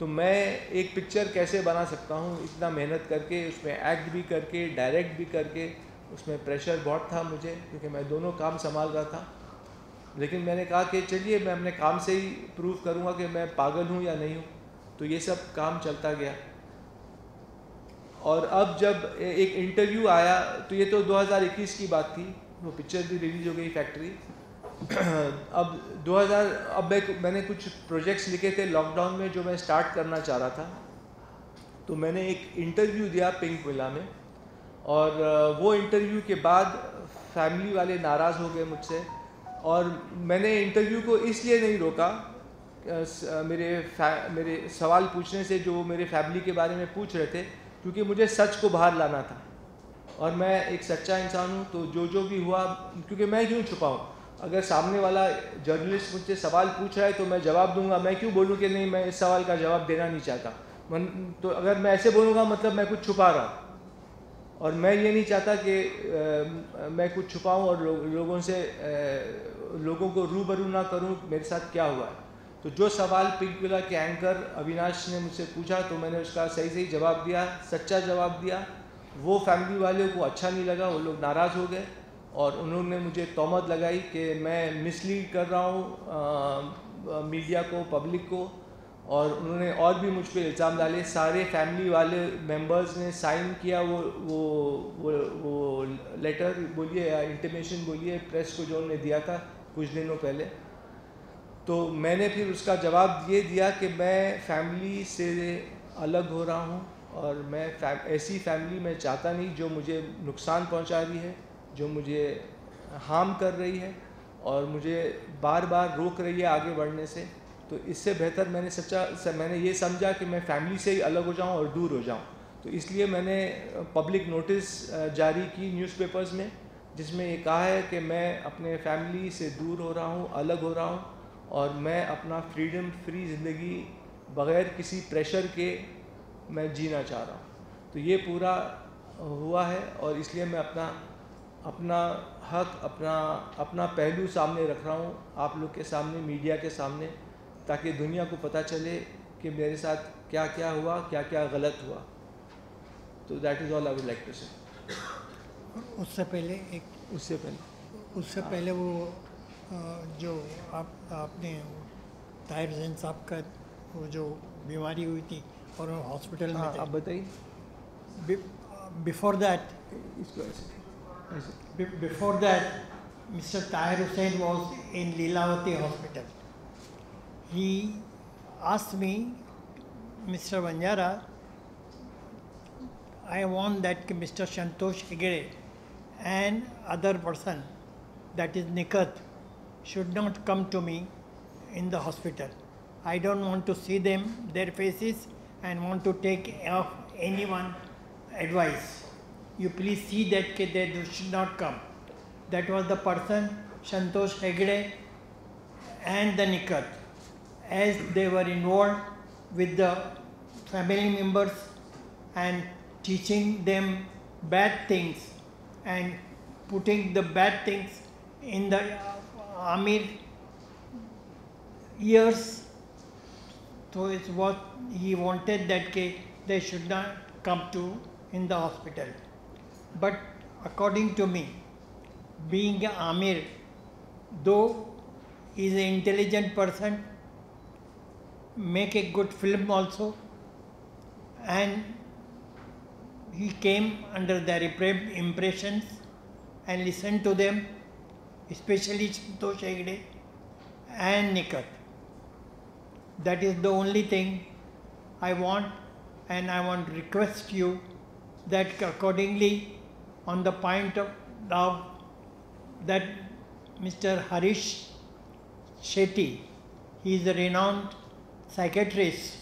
Speaker 1: तो मैं एक पिक्चर कैसे बना सकता हूँ, इतना मेहनत करके, उसमें एक्ट भी करके, डायरेक्ट भी करके। उसमें प्रेशर बहुत था मुझे क्योंकि मैं दोनों काम संभाल रहा था। लेकिन मैंने कहा कि चलिए मैं अपने काम से ही प्रूव करूँगा कि मैं पागल हूँ या नहीं हूँ। तो ये सब काम चलता गया। और अब जब एक इंटरव्यू आया, तो ये तो 2021 की बात थी, वो पिक्चर भी रिलीज़ हो गई फैक्ट्री। अब मैंने कुछ प्रोजेक्ट्स लिखे थे लॉकडाउन में जो मैं स्टार्ट करना चाह रहा था। तो मैंने एक इंटरव्यू दिया पिंक विला में, और वो इंटरव्यू के बाद फैमिली वाले नाराज़ हो गए मुझसे। और मैंने इंटरव्यू को इसलिए नहीं रोका, मेरे सवाल पूछने से जो मेरे फैमिली के बारे में पूछ रहे थे, क्योंकि मुझे सच को बाहर लाना था और मैं एक सच्चा इंसान हूँ। तो जो भी हुआ, क्योंकि मैं क्यों छुपाऊँ, अगर सामने वाला जर्नलिस्ट मुझसे सवाल पूछ रहा है तो मैं जवाब दूंगा। मैं क्यों बोलूँ कि नहीं मैं इस सवाल का जवाब देना नहीं चाहता। तो अगर मैं ऐसे बोलूँगा मतलब मैं कुछ छुपा रहा हूँ, और मैं ये नहीं चाहता कि मैं कुछ छुपाऊँ और लोगों को रूबरू ना करूँ मेरे साथ क्या हुआ है। तो जो सवाल पिंक विला के एंकर अविनाश ने मुझसे पूछा तो मैंने उसका सही जवाब दिया, सच्चा जवाब दिया। वो फैमिली वालों को अच्छा नहीं लगा, वो लोग नाराज़ हो गए और उन्होंने मुझे तोहमत लगाई कि मैं मिसलीड कर रहा हूँ मीडिया को, पब्लिक को, और उन्होंने और भी मुझ पर इल्ज़ाम डाले। सारे फैमिली वाले मेंबर्स ने साइन किया वो लेटर बोलिए या इंटीमेशन बोलिए, प्रेस को जो उन्होंने दिया था कुछ दिनों पहले। तो मैंने फिर उसका जवाब ये दिया कि मैं फैमिली से अलग हो रहा हूँ और मैं ऐसी फैमिली मैं चाहता नहीं जो मुझे नुकसान पहुँचा रही है, जो मुझे हार्म कर रही है और मुझे बार बार रोक रही है आगे बढ़ने से। तो इससे बेहतर मैंने ये समझा कि मैं फैमिली से ही अलग हो जाऊं और दूर हो जाऊं। तो इसलिए मैंने पब्लिक नोटिस जारी की न्यूज़पेपर्स में, जिसमें ये कहा है कि मैं अपने फैमिली से दूर हो रहा हूं, अलग हो रहा हूं, और मैं अपना फ्री ज़िंदगी बग़ैर किसी प्रेशर के मैं जीना चाह रहा हूं। तो ये पूरा हुआ है और इसलिए मैं अपना हक, अपना पहलू सामने रख रहा हूँ आप लोग के सामने, मीडिया के सामने, ताकि दुनिया को पता चले कि मेरे साथ क्या क्या हुआ, क्या क्या गलत हुआ. तो that is all I would like to say.
Speaker 2: उससे पहले
Speaker 1: उससे पहले
Speaker 2: वो जो आपने ताहिर हुसैन साहब का वो जो बीमारी हुई थी और हॉस्पिटल में थे.
Speaker 1: आप बताइए.
Speaker 2: बिफोर दैट
Speaker 1: इसको ऐसे
Speaker 2: Before that, Mr. Tahir Hussain was in Leelavati Hospital. He asked me, Mr. Banjara, I want that Mr. Santosh Hegde and other person, that is Nikat, should not come to me in the hospital. I don't want to see them, their faces, and want to take off anyone advice. You please see that they should not come. That was the person, Santosh Hegde and the Nikat, as they were involved with the family members and teaching them bad things and putting the bad things in the Amir ears. So it's what he wanted, that they should not come to in the hospital. But according to me, being Amir, though he is an intelligent person, make a good film also, and he came under their impressions and listened to them, especially Santosh Hegde and Nikat. That is the only thing I want, and I want to request you that accordingly, on the point of that Mr. Harish Shetty, he is a renowned psychiatrist.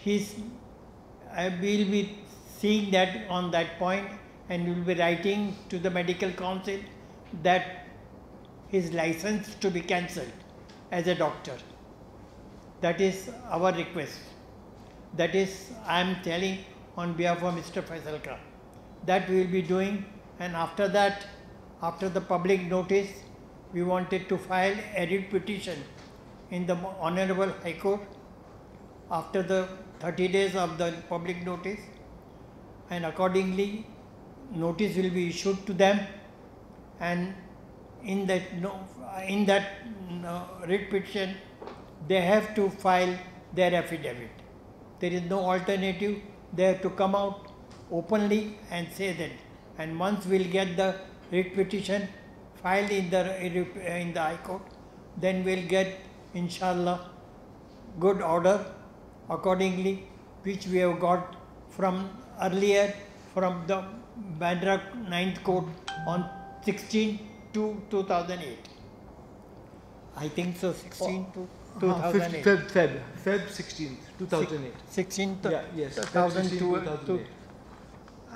Speaker 2: I will be seeing that on that point, and will be writing to the medical council that his license to be cancelled as a doctor. That is our request. That is, I am telling on behalf of Mr. Faisal Khan. That we will be doing, and after that, after the public notice, we wanted to file a writ petition in the Honorable High Court after the 30 days of the public notice, and accordingly notice will be issued to them, and in that writ petition they have to file their affidavit. There is no alternative. They have to come out openly and say that. And once we will get the writ petition filed in the High Court, then we will get, inshallah, good order accordingly, which we have got from earlier from the Bandra 9th Court on 16 to 2008. I think so, 16 to 2008.
Speaker 1: Feb 16th, 2008.
Speaker 2: 16th,
Speaker 1: Yeah, yes.
Speaker 2: 2002.
Speaker 1: 2008.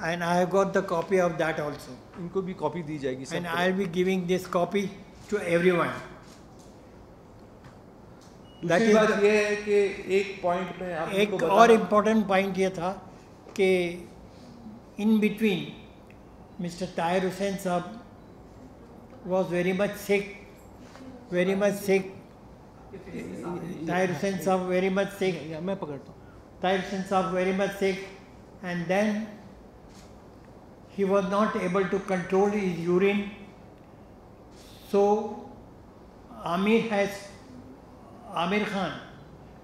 Speaker 2: And I have got the copy of that also.
Speaker 1: इनको भी copy दी जाएगी
Speaker 2: And
Speaker 1: सबको.
Speaker 2: I will be giving this copy to everyone. That
Speaker 1: दूसरी
Speaker 2: is
Speaker 1: बात ये है कि एक पॉइंट में आप
Speaker 2: एक और इम्पोर्टेंट पॉइंट ये था कि in between mister Tahir Hussain साहब was very much sick. Tahir Hussain Saab very much sick.
Speaker 1: मैं पकड़ता हूँ.
Speaker 2: Tahir Hussain Saab very much sick, and then he was not able to control his urine. So Amir Khan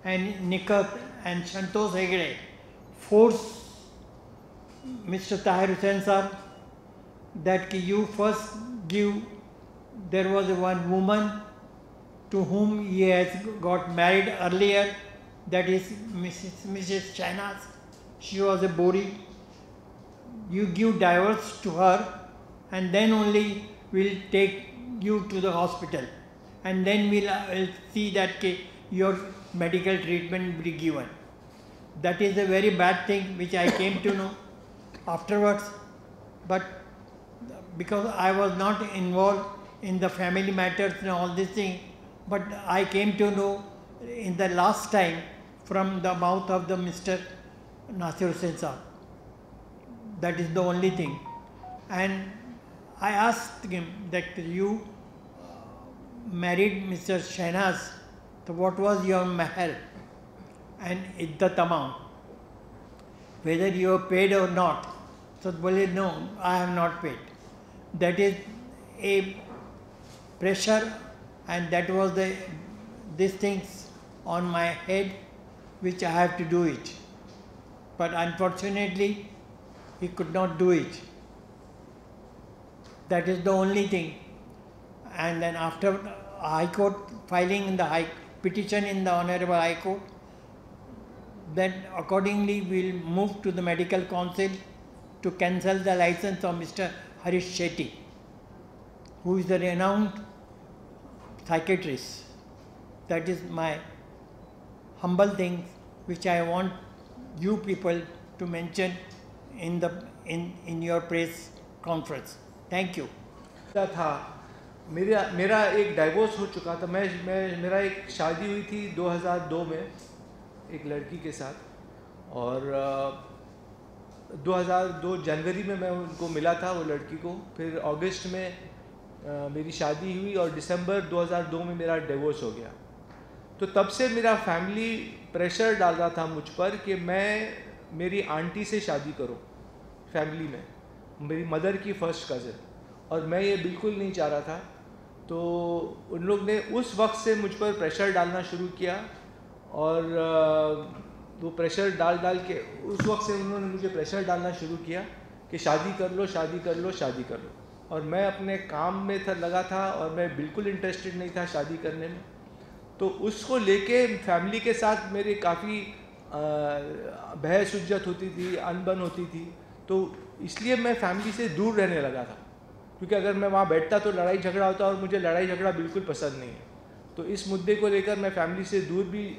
Speaker 2: and Nikat and Santosh Hegde forced Mr. Tahir Hussain Saab that you first give. There was one woman to whom he has got married earlier, that is Mrs. Shahnaz. She was a body. You give divorce to her, and then only we'll take you to the hospital, and then we'll see that your medical treatment will be given. That is a very bad thing which I came to know afterwards, but because I was not involved in the family matters and all this thing, but I came to know in the last time from the mouth of the Mr. Nasir Hussain Saab. That is the only thing. And I asked him that you married Mr. Shahnaz तो what was your mahar and iddat amount, whether you are paid or not? So बोले no, I have not paid. That is a pressure, and that was these things on my head which I have to do it. But unfortunately, he could not do it. That is the only thing. And then after High Court filing in the petition in the Honorable High Court, then accordingly we will move to the Medical Council to cancel the license of Mr. Harish Shetty, who is the renowned psychiatrist. That is my humble thing which I want you people to mention in your press conference. Thank you.
Speaker 1: था मेरा एक divorce हो चुका था। मेरा एक शादी हुई थी 2002 में एक लड़की के साथ, और 2002 जनवरी में मैं उनको मिला था वो लड़की को। फिर अगस्त में मेरी शादी हुई और दिसंबर 2002 में मेरा डिवोर्स हो गया। तो तब से मेरा फैमिली प्रेशर डाल रहा था मुझ पर कि मैं मेरी आंटी से शादी करूं, फैमिली में मेरी मदर की फर्स्ट कज़न, और मैं ये बिल्कुल नहीं चाह रहा था। तो उन लोग ने उस वक्त से मुझ पर प्रेशर डालना शुरू किया, और वो प्रेशर डाल के उस वक्त से उन्होंने मुझे प्रेशर डालना शुरू किया कि शादी कर लो, शादी कर लो, शादी कर लो। और मैं अपने काम में लगा था और मैं बिल्कुल इंटरेस्टेड नहीं था शादी करने में। तो उसको लेके फैमिली के साथ मेरी काफ़ी बहस उज्जत होती थी, अनबन होती थी। तो इसलिए मैं फैमिली से दूर रहने लगा था, क्योंकि अगर मैं वहाँ बैठता तो लड़ाई झगड़ा होता, और मुझे लड़ाई झगड़ा बिल्कुल पसंद नहीं है। तो इस मुद्दे को लेकर मैं फैमिली से दूर भी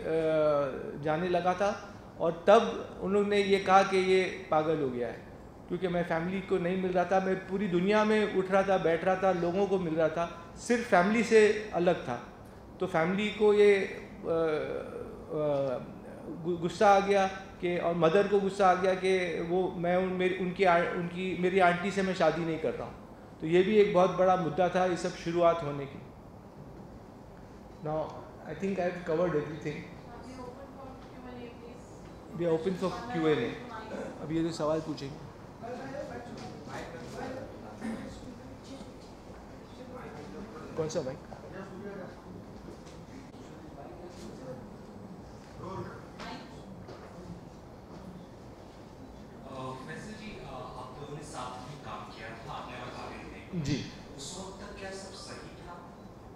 Speaker 1: जाने लगा था। और तब उन लोगों ने ये कहा कि ये पागल हो गया है, क्योंकि मैं फैमिली को नहीं मिल रहा था। मैं पूरी दुनिया में उठ रहा था, बैठ रहा था, लोगों को मिल रहा था, सिर्फ फैमिली से अलग था। तो फैमिली को ये गुस्सा आ गया कि, और मदर को गुस्सा आ गया कि वो मैं मेरी आंटी से मैं शादी नहीं कर रहा हूँ। तो ये भी एक बहुत बड़ा मुद्दा था ये सब शुरुआत होने की। Now I think I have covered everything. We are open for Q&A. अब ये जो सवाल पूछेंगे। कौन सा माइक? जी,
Speaker 3: उस वक्त तक क्या सब सही था,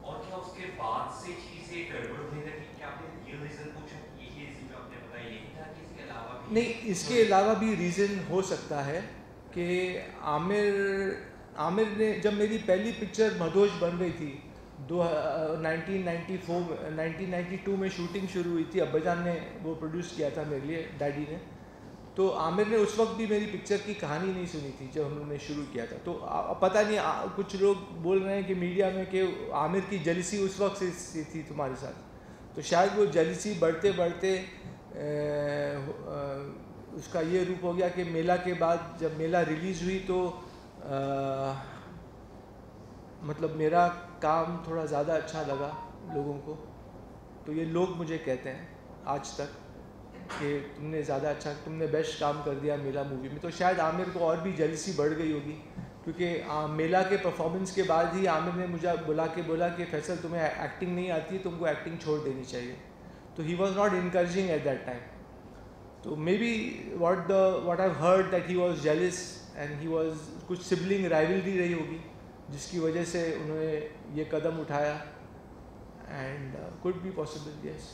Speaker 3: और क्या उसके बाद से चीजें गड़बड़ होने लगी? क्या आपने ये रीजन पूछा, ये रीजन जो आपने बताया यही था कि इसके अलावा भी?
Speaker 1: नहीं, इसके अलावा भी रीज़न हो सकता है कि आमिर ने, जब मेरी पहली पिक्चर मधोज बन रही थी 1992 में शूटिंग शुरू हुई थी, अब्बाजान ने वो प्रोड्यूस किया था मेरे लिए, डैडी ने। तो आमिर ने उस वक्त भी मेरी पिक्चर की कहानी नहीं सुनी थी जब हमने शुरू किया था। तो पता नहीं, कुछ लोग बोल रहे हैं कि मीडिया में कि आमिर की जेलसी उस वक्त से थी तुम्हारे साथ। तो शायद वो जेलसी बढ़ते बढ़ते उसका ये रूप हो गया कि मेला के बाद जब मेला रिलीज़ हुई तो मतलब मेरा काम थोड़ा ज़्यादा अच्छा लगा लोगों को। तो ये लोग मुझे कहते हैं आज तक कि तुमने बेस्ट काम कर दिया मेला मूवी में। तो शायद आमिर को और भी जेलसी बढ़ गई होगी, क्योंकि मेला के परफॉर्मेंस के बाद ही आमिर ने मुझे बोला कि फैसल तुम्हें एक्टिंग नहीं आती, तुमको एक्टिंग छोड़ देनी चाहिए। तो he was not encouraging at that time. तो maybe what I heard that he was jealous and he was, कुछ सिबलिंग राइवलरी रही होगी जिसकी वजह से उन्होंने ये कदम उठाया, and could be possible, yes.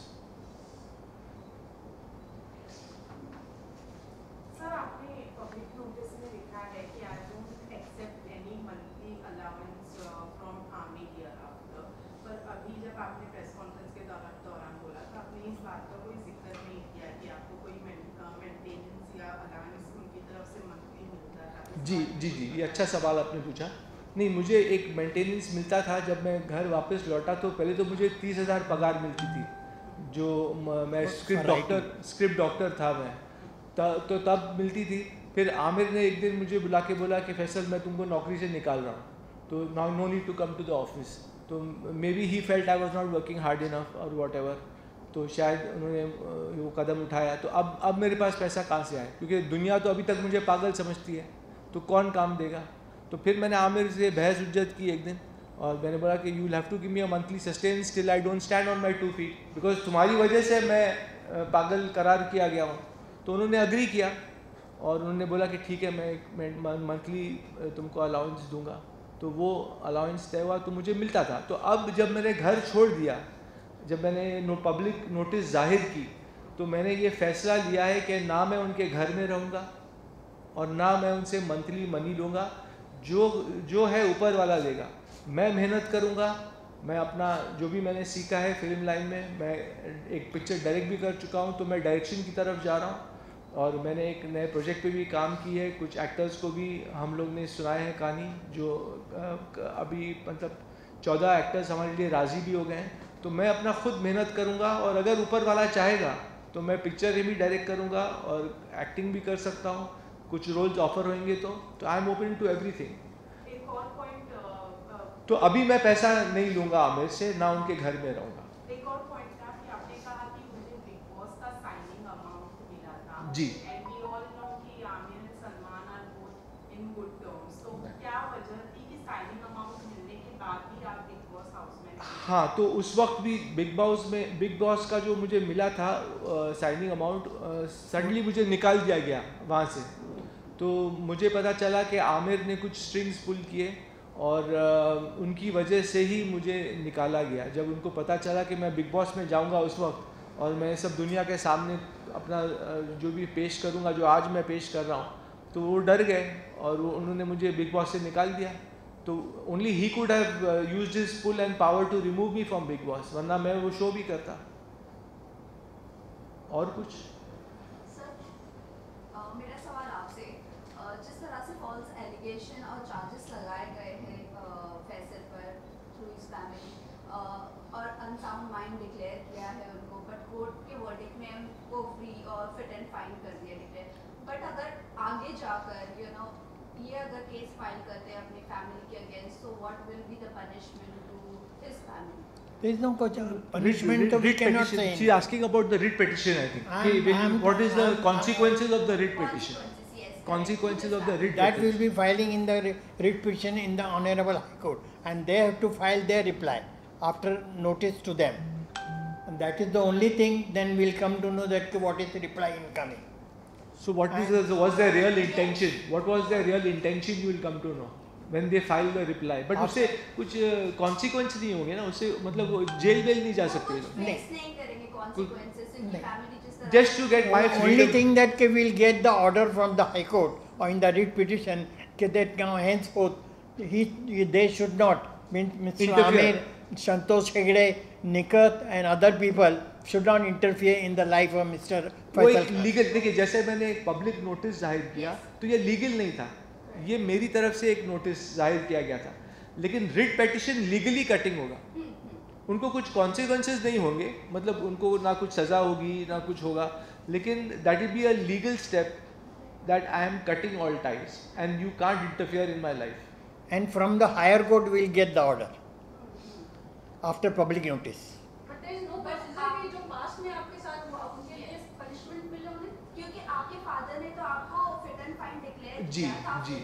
Speaker 1: जी, ये अच्छा सवाल आपने पूछा। नहीं, मुझे एक मेंटेनेंस मिलता था जब मैं घर वापस लौटा। तो पहले तो मुझे 30,000 पगार मिलती थी, जो मैं स्क्रिप्ट डॉक्टर था मैं, तो तब मिलती थी। फिर आमिर ने एक दिन मुझे बुला के बोला कि फैसल मैं तुमको नौकरी से निकाल रहा हूँ। तो no need to come to the office. तो maybe he felt I was not working hard enough और वॉट एवर, तो शायद उन्होंने वो कदम उठाया. तो अब मेरे पास पैसा कहाँ से आए, क्योंकि दुनिया तो अभी तक मुझे पागल समझती है, तो कौन काम देगा. तो फिर मैंने आमिर से बहस उज्जत की एक दिन, और मैंने बोला कि you will have to give me a monthly sustenance till I don't stand on my 2 feet, because तुम्हारी वजह से मैं पागल करार किया गया हूँ. तो उन्होंने अग्री किया और उन्होंने बोला कि ठीक है मैं मंथली तुमको अलाउंस दूंगा. तो वो अलाउंस तय हुआ तो मुझे मिलता था. तो अब जब मैंने घर छोड़ दिया, जब मैंने पब्लिक नोटिस जाहिर की, तो मैंने ये फैसला लिया है कि ना मैं उनके घर में रहूँगा और ना मैं उनसे मंथली मनी लूँगा. जो है ऊपर वाला देगा. मैं मेहनत करूँगा. मैं अपना जो भी मैंने सीखा है फिल्म लाइन में, मैं एक पिक्चर डायरेक्ट भी कर चुका हूँ, तो मैं डायरेक्शन की तरफ जा रहा हूँ. और मैंने एक नए प्रोजेक्ट पे भी काम की है. कुछ एक्टर्स को भी हम लोग ने सुनाए हैं कहानी, जो अभी मतलब 14 एक्टर्स हमारे लिए राज़ी भी हो गए हैं. तो मैं अपना खुद मेहनत करूँगा, और अगर ऊपर वाला चाहेगा तो मैं पिक्चर भी डायरेक्ट करूँगा और एक्टिंग भी कर सकता हूँ. कुछ रोल्स ऑफर होंगे तो I am open to everything. तो अभी मैं पैसा नहीं लूँगा आमिर से, ना उनके घर में रहूँगा.
Speaker 4: एक और पॉइंट था कि आपने कहा कि मुझे बिग बॉस का साइनिंग अमाउंट मिला था.
Speaker 1: जी.
Speaker 4: एंड वी ऑल नो कि Aamir and Salman are both in good terms. तो क्या वजह थी कि साइनिंग अमाउंट मिलने के बाद भी आप बिग बॉस हाउस में?
Speaker 1: हाँ, तो उस वक्त भी बिग बॉस का जो मुझे मिला था साइनिंग अमाउंट, सडनली मुझे निकाल दिया गया वहाँ से. तो मुझे पता चला कि आमिर ने कुछ स्ट्रिंग्स पुल किए और उनकी वजह से ही मुझे निकाला गया. जब उनको पता चला कि मैं बिग बॉस में जाऊंगा उस वक्त, और मैं सब दुनिया के सामने अपना जो भी पेश करूंगा, जो आज मैं पेश कर रहा हूं, तो वो डर गए और उन्होंने मुझे बिग बॉस से निकाल दिया. तो only he could have used his pull and power to remove me from Bigg Boss, वरना मैं वो शो भी करता. और कुछ
Speaker 5: मेरा सवाल आपसे, जिस तरह से फॉल्स एलिगेशन और चार्जेस लगाए गए हैं फैसल पर थ्रू हिज फैमिली, और अनसाउंड माइंड डिक्लेयर किया है उनको, बट कोर्ट के वर्डिक्ट में उनको फ्री और फिट एंड फाइन कर दिया डिक्लेयर. बट अगर आगे जाकर ये अगर केस फाइल करते हैं अपनी फैमिली के against, so what will be the punishment to his family?
Speaker 2: There is no punishment, so we cannot say.
Speaker 1: She is asking about the writ petition, I think. What is the consequences of the writ petition? Consequences of the writ petition.
Speaker 2: That will be filing in the writ petition in the Honorable High Court, and they have to file their reply after notice to them. And that is the only thing. Then we'll come to know that what is the reply incoming.
Speaker 1: So was their real intention? What was their real intention? You will come to know when they file the reply. But उससे कुछ consequence नहीं होंगे ना, उससे मतलब वो jail नहीं जा सकते.
Speaker 5: नहीं करेंगे consequences.
Speaker 1: Just to get my freedom.
Speaker 2: Only thing that we will get the order from the High Court or in the writ petition that now henceforth they should not, Mr. Amir, Santosh Hegde, Nikat and other people should not interfere in the life of Mr.
Speaker 1: वो
Speaker 2: Faisal
Speaker 1: एक
Speaker 2: Khan.
Speaker 1: Legal, देखिए जैसे मैंने एक public notice जाहिर किया तो ये लीगल नहीं था, ये मेरी तरफ से एक नोटिस जाहिर किया गया था. लेकिन रिट पेटिशन लीगली कटिंग होगा, उनको कुछ कॉन्सिक्वेंसेज नहीं होंगे, मतलब उनको ना कुछ सज़ा होगी ना कुछ होगा, लेकिन that will be a legal step that I am cutting all ties and you can't interfere in my life.
Speaker 2: And from the higher court we will get the order after public notice.
Speaker 4: But there is no possibility जो past में आपके साथ हुआ उनके लिए punishment मिले उन्हें,
Speaker 5: क्योंकि आपके फादर ने तो आपको फिट एंड फाइन डिक्लेयर
Speaker 1: जी,
Speaker 5: किया था.
Speaker 1: जी.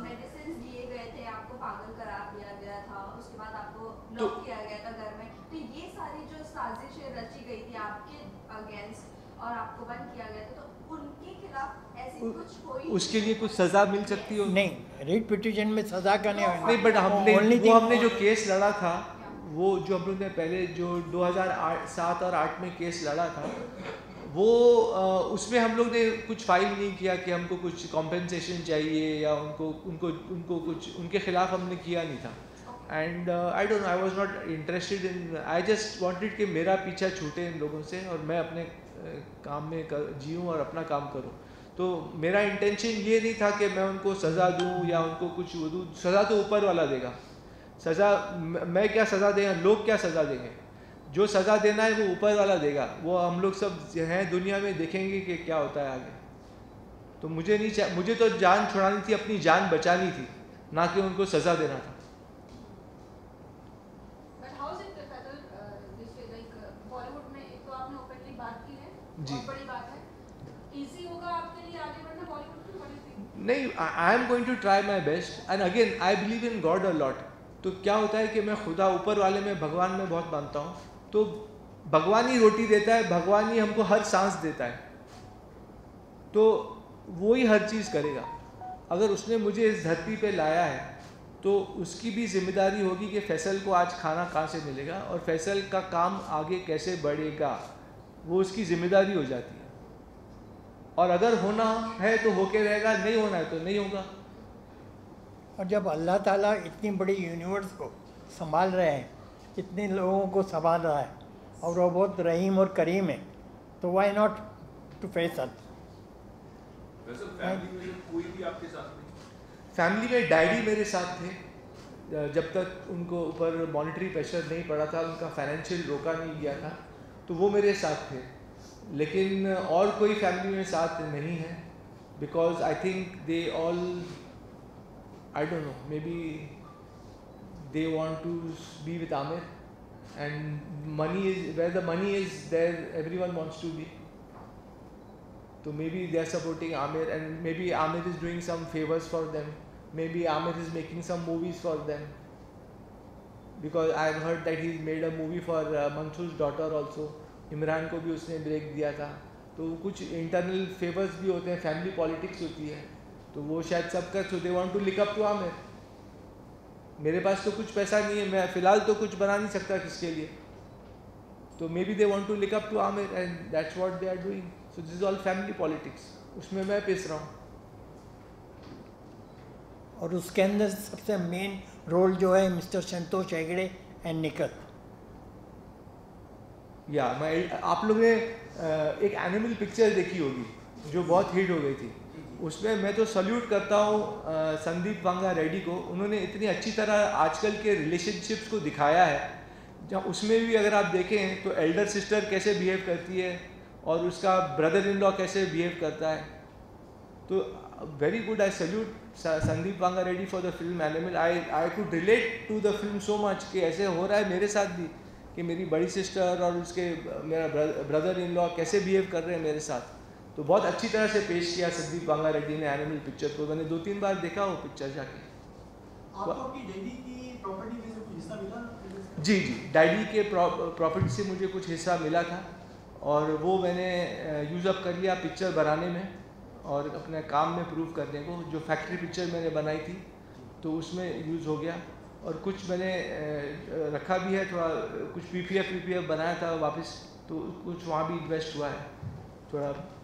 Speaker 5: मेडिसिन दिए गए थे, आपको पागल करार दिया गया था, उसके बाद आपको
Speaker 1: तो
Speaker 5: लॉक किया गया था घर में. तो ये सारी जो साजिशें रची गई थी आपके अगेंस्ट और आपको बंद किया गया था, तो उनके खिलाफ ऐसी कुछ कोई
Speaker 1: उसके लिए कुछ सज़ा मिल सकती हो?
Speaker 2: नहीं, रिट पिटीशन में सजा का नहीं.
Speaker 1: बट हमने जो केस लड़ा था, वो जो हम लोग ने पहले जो 2007 और 8 में केस लड़ा था, वो उसमें हम लोग ने कुछ फाइल नहीं किया कि हमको कुछ कॉम्पेंसेशन चाहिए या उनको कुछ उनके खिलाफ हमने किया नहीं था. And I don't no, I was not interested in, I just wanted कि मेरा पीछा छूटे इन लोगों से और मैं अपने काम में जीऊँ और अपना काम करूँ. तो मेरा इंटेंशन ये नहीं था कि मैं उनको सज़ा दूँ या उनको कुछ दूँ. सज़ा तो ऊपर वाला देगा. सज़ा मैं क्या सज़ा देगा, लोग क्या सज़ा देंगे? जो सज़ा देना है वो ऊपर वाला देगा. वो हम लोग सब हैं दुनिया में, देखेंगे कि क्या होता है आगे. तो मुझे तो जान छुड़ानी थी, अपनी जान बचानी थी. ना कि उनको सज़ा देना था।
Speaker 5: But how is it Faisal, this way, like Bollywood में एक तो आपने openly बात की है,
Speaker 1: जी।
Speaker 5: बहुत बड़ी बात है, easy होगा आपके लिए आगे बढ़ना Bollywood में? What do you think?
Speaker 1: नहीं, I am going to try my best and again I believe in god a lot. तो क्या होता है कि मैं खुदा ऊपर वाले में, भगवान में बहुत मानता हूँ। तो भगवान ही रोटी देता है, भगवान ही हमको हर सांस देता है, तो वो ही हर चीज़ करेगा। अगर उसने मुझे इस धरती पे लाया है तो उसकी भी जिम्मेदारी होगी कि फैसल को आज खाना कहाँ से मिलेगा और फैसल का काम आगे कैसे बढ़ेगा, वो उसकी जिम्मेदारी हो जाती है। और अगर होना है तो होके रहेगा, नहीं होना है तो नहीं होगा।
Speaker 2: और जब अल्लाह ताला इतनी बड़ी यूनिवर्स को संभाल रहे हैं, इतने लोगों को संभाल रहा है और वो बहुत रहीम और करीम है, तो वाई नॉट टू फैसल।
Speaker 6: वैसे फैमिली में कोई भी आपके साथ नहीं?
Speaker 1: फैमिली में डैडी मेरे साथ थे, जब तक उनको ऊपर मॉनेटरी प्रेशर नहीं पड़ा था, उनका फाइनेंशियल रोका नहीं गया था, तो वो मेरे साथ थे। लेकिन और कोई फैमिली में साथ नहीं है, because I think they all, I don't know, maybe they want to be with Aamir and money is where the money is there everyone wants to be. So maybe they are supporting Amir and maybe Amir is doing some favors for them. Maybe Amir is making some movies for them. Because I have heard that he's made a movie for Mansoor's daughter also. Imran को भी उसने break दिया था। तो कुछ internal favours भी होते हैं, फैमिली पॉलिटिक्स होती है, तो वो शायद सब कर, so they want to look up to Amir. मेरे पास तो कुछ पैसा नहीं है, मैं फ़िलहाल तो कुछ बना नहीं सकता किसके लिए, तो maybe they want to look up to Amir and that's what they are doing. So this is all family politics. उसमें मैं पिस रहा हूँ।
Speaker 2: और उसके अंदर सबसे मेन रोल जो है mister Santosh Hegde and Nikhil.
Speaker 1: या मैं, आप लोगों ने एक एनिमल पिक्चर देखी होगी जो बहुत हिट हो गई थी, उसमें मैं तो सल्यूट करता हूँ संदीप वांगा रेड्डी को। उन्होंने इतनी अच्छी तरह आजकल के रिलेशनशिप्स को दिखाया है, जहाँ उसमें भी अगर आप देखें तो एल्डर सिस्टर कैसे बिहेव करती है और उसका ब्रदर इन लॉ कैसे बिहेव करता है। तो very good, I salute Sandeep Vanga Reddy for the film Animal. I could relate to the film so much कि ऐसे हो रहा है मेरे साथ भी, कि मेरी बड़ी सिस्टर और उसके मेरा ब्रदर इन लॉ कैसे बिहेव कर रहे हैं मेरे साथ। तो बहुत अच्छी तरह से पेश किया संदीप वांगा रेड्डी ने एनिमल पिक्चर को। मैंने 2-3 बार देखा वो पिक्चर जाके।
Speaker 7: आपको अपनी डैडी की प्रॉपर्टी में से कुछ हिस्सा मिला?
Speaker 1: जी, डैडी के प्रॉपर्टी से मुझे कुछ हिस्सा मिला था और वो मैंने यूज़ अप कर लिया पिक्चर बनाने में और अपने काम में प्रूव करने को। जो फैक्ट्री पिक्चर मैंने बनाई थी तो उसमें यूज़ हो गया, और कुछ मैंने रखा भी है, थोड़ा कुछ पीपीएफ बनाया था वापस, तो कुछ वहाँ भी इन्वेस्ट हुआ है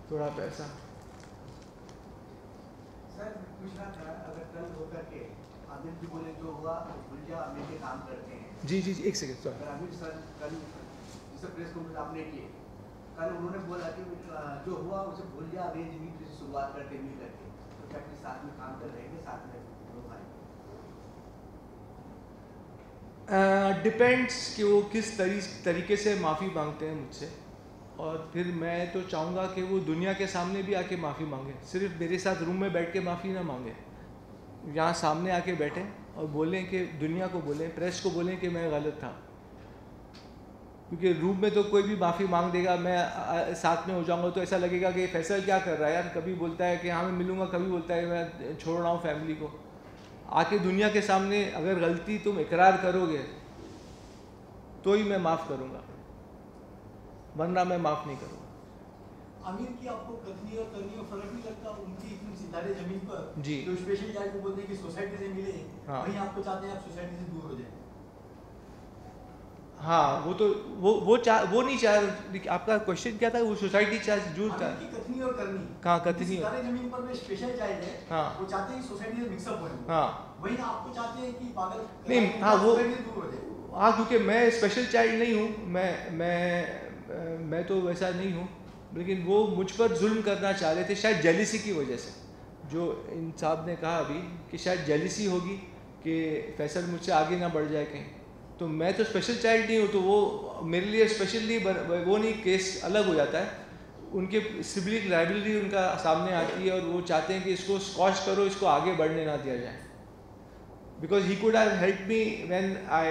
Speaker 1: थोड़ा पैसा।
Speaker 7: सर पूछना था, अगर कल होकर के आमिर जी बोले जो हुआ भूल जा, आमिर के काम करते हैं।
Speaker 1: जी, एक सेकेंड सर।
Speaker 7: अगर आमिर सर कल जिस प्रेस कॉन्फ्रेंस आपने की, कल उन्होंने बोला कि जो हुआ उसे भूल जा, अरेंज मीट से शुरुआत करके मिल करके, तो क्या अपने साथ में काम कर रहेंगे, साथ में लोग आए?
Speaker 1: डिपेंड्स कि वो किस तरीके से माफ़ी मांगते हैं मुझसे, और फिर मैं तो चाहूँगा कि वो दुनिया के सामने भी आके माफ़ी मांगे। सिर्फ मेरे साथ रूम में बैठ के माफ़ी ना मांगे, यहाँ सामने आके बैठें और बोलें कि दुनिया को बोलें, प्रेस को बोलें कि मैं गलत था। क्योंकि रूम में तो कोई भी माफ़ी मांग देगा, मैं साथ में हो जाऊंगा तो ऐसा लगेगा कि फैसल क्या कर रहा है यार, कभी बोलता है कि हाँ मैं मिलूंगा, कभी बोलता है मैं छोड़ रहा हूँ फैमिली को। आके दुनिया के सामने अगर गलती तुम इकरार करोगे तो ही मैं माफ़ करूँगा, वरना मैं माफ़ नहीं करूँगा।
Speaker 7: आमिर की आपको कथनी और करनी में फर्क नहीं लगता? उनकी इतनी सितारे जमीन पर
Speaker 1: जी।
Speaker 7: जो स्पेशल चार्ज को बोलते हैं कि सोसाइटी से मिले,
Speaker 1: हाँ।
Speaker 7: वहीं आपको चाहते हैं आप सोसाइटी से दूर हो जाए।
Speaker 1: हाँ, वो तो वो नहीं चाह। आपका क्वेश्चन क्या था? वो सोसाइटी चार्ज जूर था।
Speaker 7: आमिर की कथनी और करनी,
Speaker 1: कहाँ कथनी?
Speaker 7: सितारे जमीन पर में स्पेशल चाइल्ड है,
Speaker 1: हाँ।
Speaker 7: वो चाहते हैं कि सोसाइटी से मिक्सअप हो।
Speaker 1: हाँ
Speaker 7: वहीं आपको चाहते हैं कि पागल
Speaker 1: नहीं, हाँ वो,
Speaker 7: सोसाइटी से दूर हो जाए।
Speaker 1: हाँ क्योंकि मैं स्पेशल चाइल्ड नहीं हूँ, मैं तो वैसा नहीं हूँ, लेकिन वो मुझ पर जुल्म करना चाह रहे थे शायद जेलिसी की वजह से। जो इन साहब ने कहा अभी कि शायद जेलिसी होगी कि फैसल मुझसे आगे ना बढ़ जाए कहीं, तो मैं तो स्पेशल चाइल्ड नहीं हूँ, तो वो मेरे लिए स्पेशल नहीं, वो नहीं, केस अलग हो जाता है। उनके सिविल लाइबिलिटी उनका सामने आती है और वो चाहते हैं कि इसको स्कॉच करो, इसको आगे बढ़ने ना दिया जाए। because he could have helped me when I